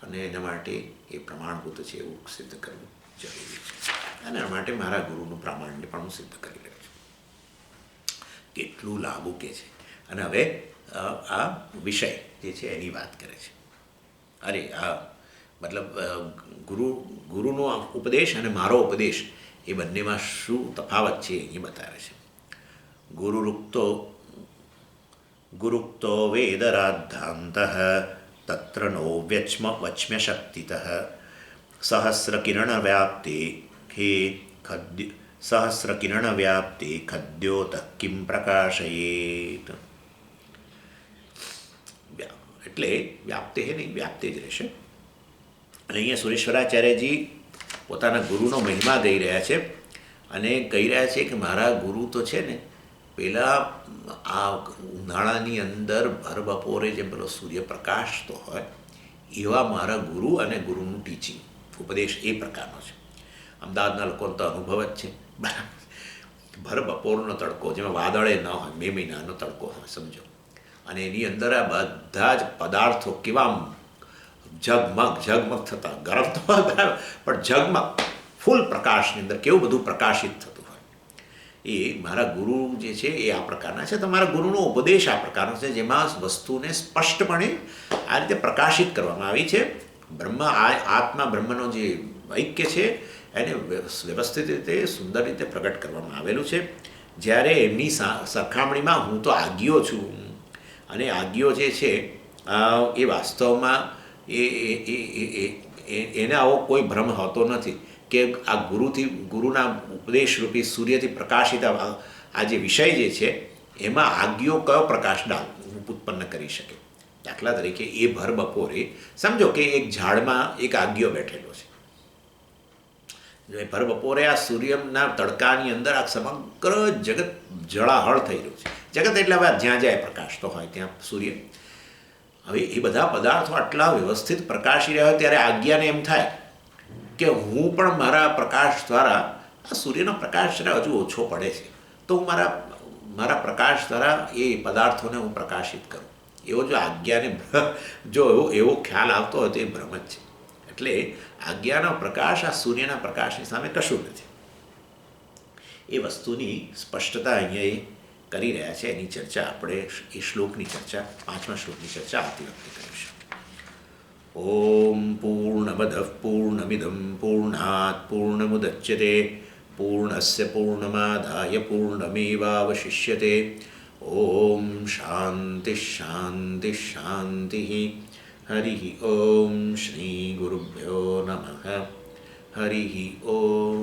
અને એના માટે એ પ્રમાણભૂત છે એવું સિદ્ધ કરવું જરૂરી છે. અને એના માટે મારા ગુરુનું પ્રામાણ્ય પણ હું સિદ્ધ કરી રહ્યો છું. કેટલું લાંબુ કે છે. અને હવે આ વિષય જે છે એની વાત કરે છે. અરે આ મતલબ ગુરુનો ઉપદેશ અને મારો ઉપદેશ એ બંનેમાં શું તફાવત છે એ બતાવે છે. ગુરુક્તો વેદરાદ્ધાંતઃ તત્ર નો વચ્મ્ય શક્તિતઃ સહસ્રકિરણવ્યાપ્તે ખદ્યોતઃ કિં પ્રકાશયેત. એટલે વ્યાપ્તે હે નહીં, વ્યાપ્તે જ રહેશે. અને અહીંયા સુરેશ્વરાચાર્યજી પોતાના ગુરુનો મહિમા ગઈ રહ્યા છે અને કહી રહ્યા છે કે મારા ગુરુ તો છે ને પેલા આ ઉનાળાની અંદર ભર બપોરે જે પેલો સૂર્ય પ્રકાશતો હોય એવા મારા ગુરુ અને ગુરુનું ટીચિંગ ઉપદેશ એ પ્રકારનો છે. અમદાવાદના લોકોનો તો અનુભવ જ છે. ભર બપોરનો તડકો, જેમાં વાદળે ન હોય, 2 મહિનાનો તડકો હોય સમજો, અને એની અંદર આ બધા જ પદાર્થો કેવા ઝગમગ થતા, ગરમ તો પણ ઝગમગ ફૂલ પ્રકાશની અંદર કેવું બધું પ્રકાશિત થતું હોય. એ મારા ગુરુ જે છે એ આ પ્રકારના છે. તો મારા ગુરુનો ઉપદેશ આ પ્રકારનો છે જેમાં વસ્તુને સ્પષ્ટપણે આ રીતે પ્રકાશિત કરવામાં આવી છે. આત્મા બ્રહ્મનો જે ઐક્ય છે એને વ્યવસ્થિત રીતે સુંદર રીતે પ્રગટ કરવામાં આવેલું છે. જ્યારે એમની સરખામણીમાં હું તો આજ્ઞો છું, અને આજ્ઞો જે છે એ વાસ્તવમાં એને આવો કોઈ ભ્રમ હોતો નથી કે આ ગુરુના ઉપદેશરૂપી સૂર્યથી પ્રકાશિત આ જે વિષય જે છે એમાં આજ્ઞો કયો પ્રકાશ ઉત્પન્ન કરી શકે. દાખલા તરીકે એ ભર બપોરે સમજો કે એક ઝાડમાં એક આજ્ઞો બેઠેલો છે. ભર બપોરે આ સૂર્યના તડકાની અંદર આ સમગ્ર જગત જળાહળ થઈ રહ્યું છે. જગત એટલે હવે જ્યાં જ્યાં પ્રકાશતો હોય ત્યાં સૂર્ય. હવે એ બધા પદાર્થો આટલા વ્યવસ્થિત પ્રકાશી રહ્યા હોય ત્યારે આજ્ઞાને એમ થાય કે હું પણ મારા પ્રકાશ દ્વારા આ સૂર્યનો પ્રકાશ હજુ ઓછો પડે છે તો હું મારા પ્રકાશ દ્વારા એ પદાર્થોને હું પ્રકાશિત કરું. એવો જો આજ્ઞાને જો એવો ખ્યાલ આવતો હોય તો એ ભ્રમ જ છે. એટલે આજ્ઞાનો પ્રકાશ આ સૂર્યના પ્રકાશની સામે કશું નથી. એ વસ્તુની સ્પષ્ટતા અહીંયા એ કરી રહ્યા છે. એની ચર્ચા આપણે એ શ્લોકની ચર્ચા 5મા શ્લોકની ચર્ચા આવતી વખતે કરીશું. ઓમ પૂર્ણમદ પૂર્ણમિદમ પૂર્ણાત પૂર્ણમુદચ્યતે પૂર્ણસ્ય પૂર્ણમાદાય પૂર્ણમેવાવશિષ્યતે. ઓમ શાંતિ શાંતિ શાંતિ. હરિ ઓમ શ્રી ગુરુભ્યો નમઃ. હરિ ઓમ.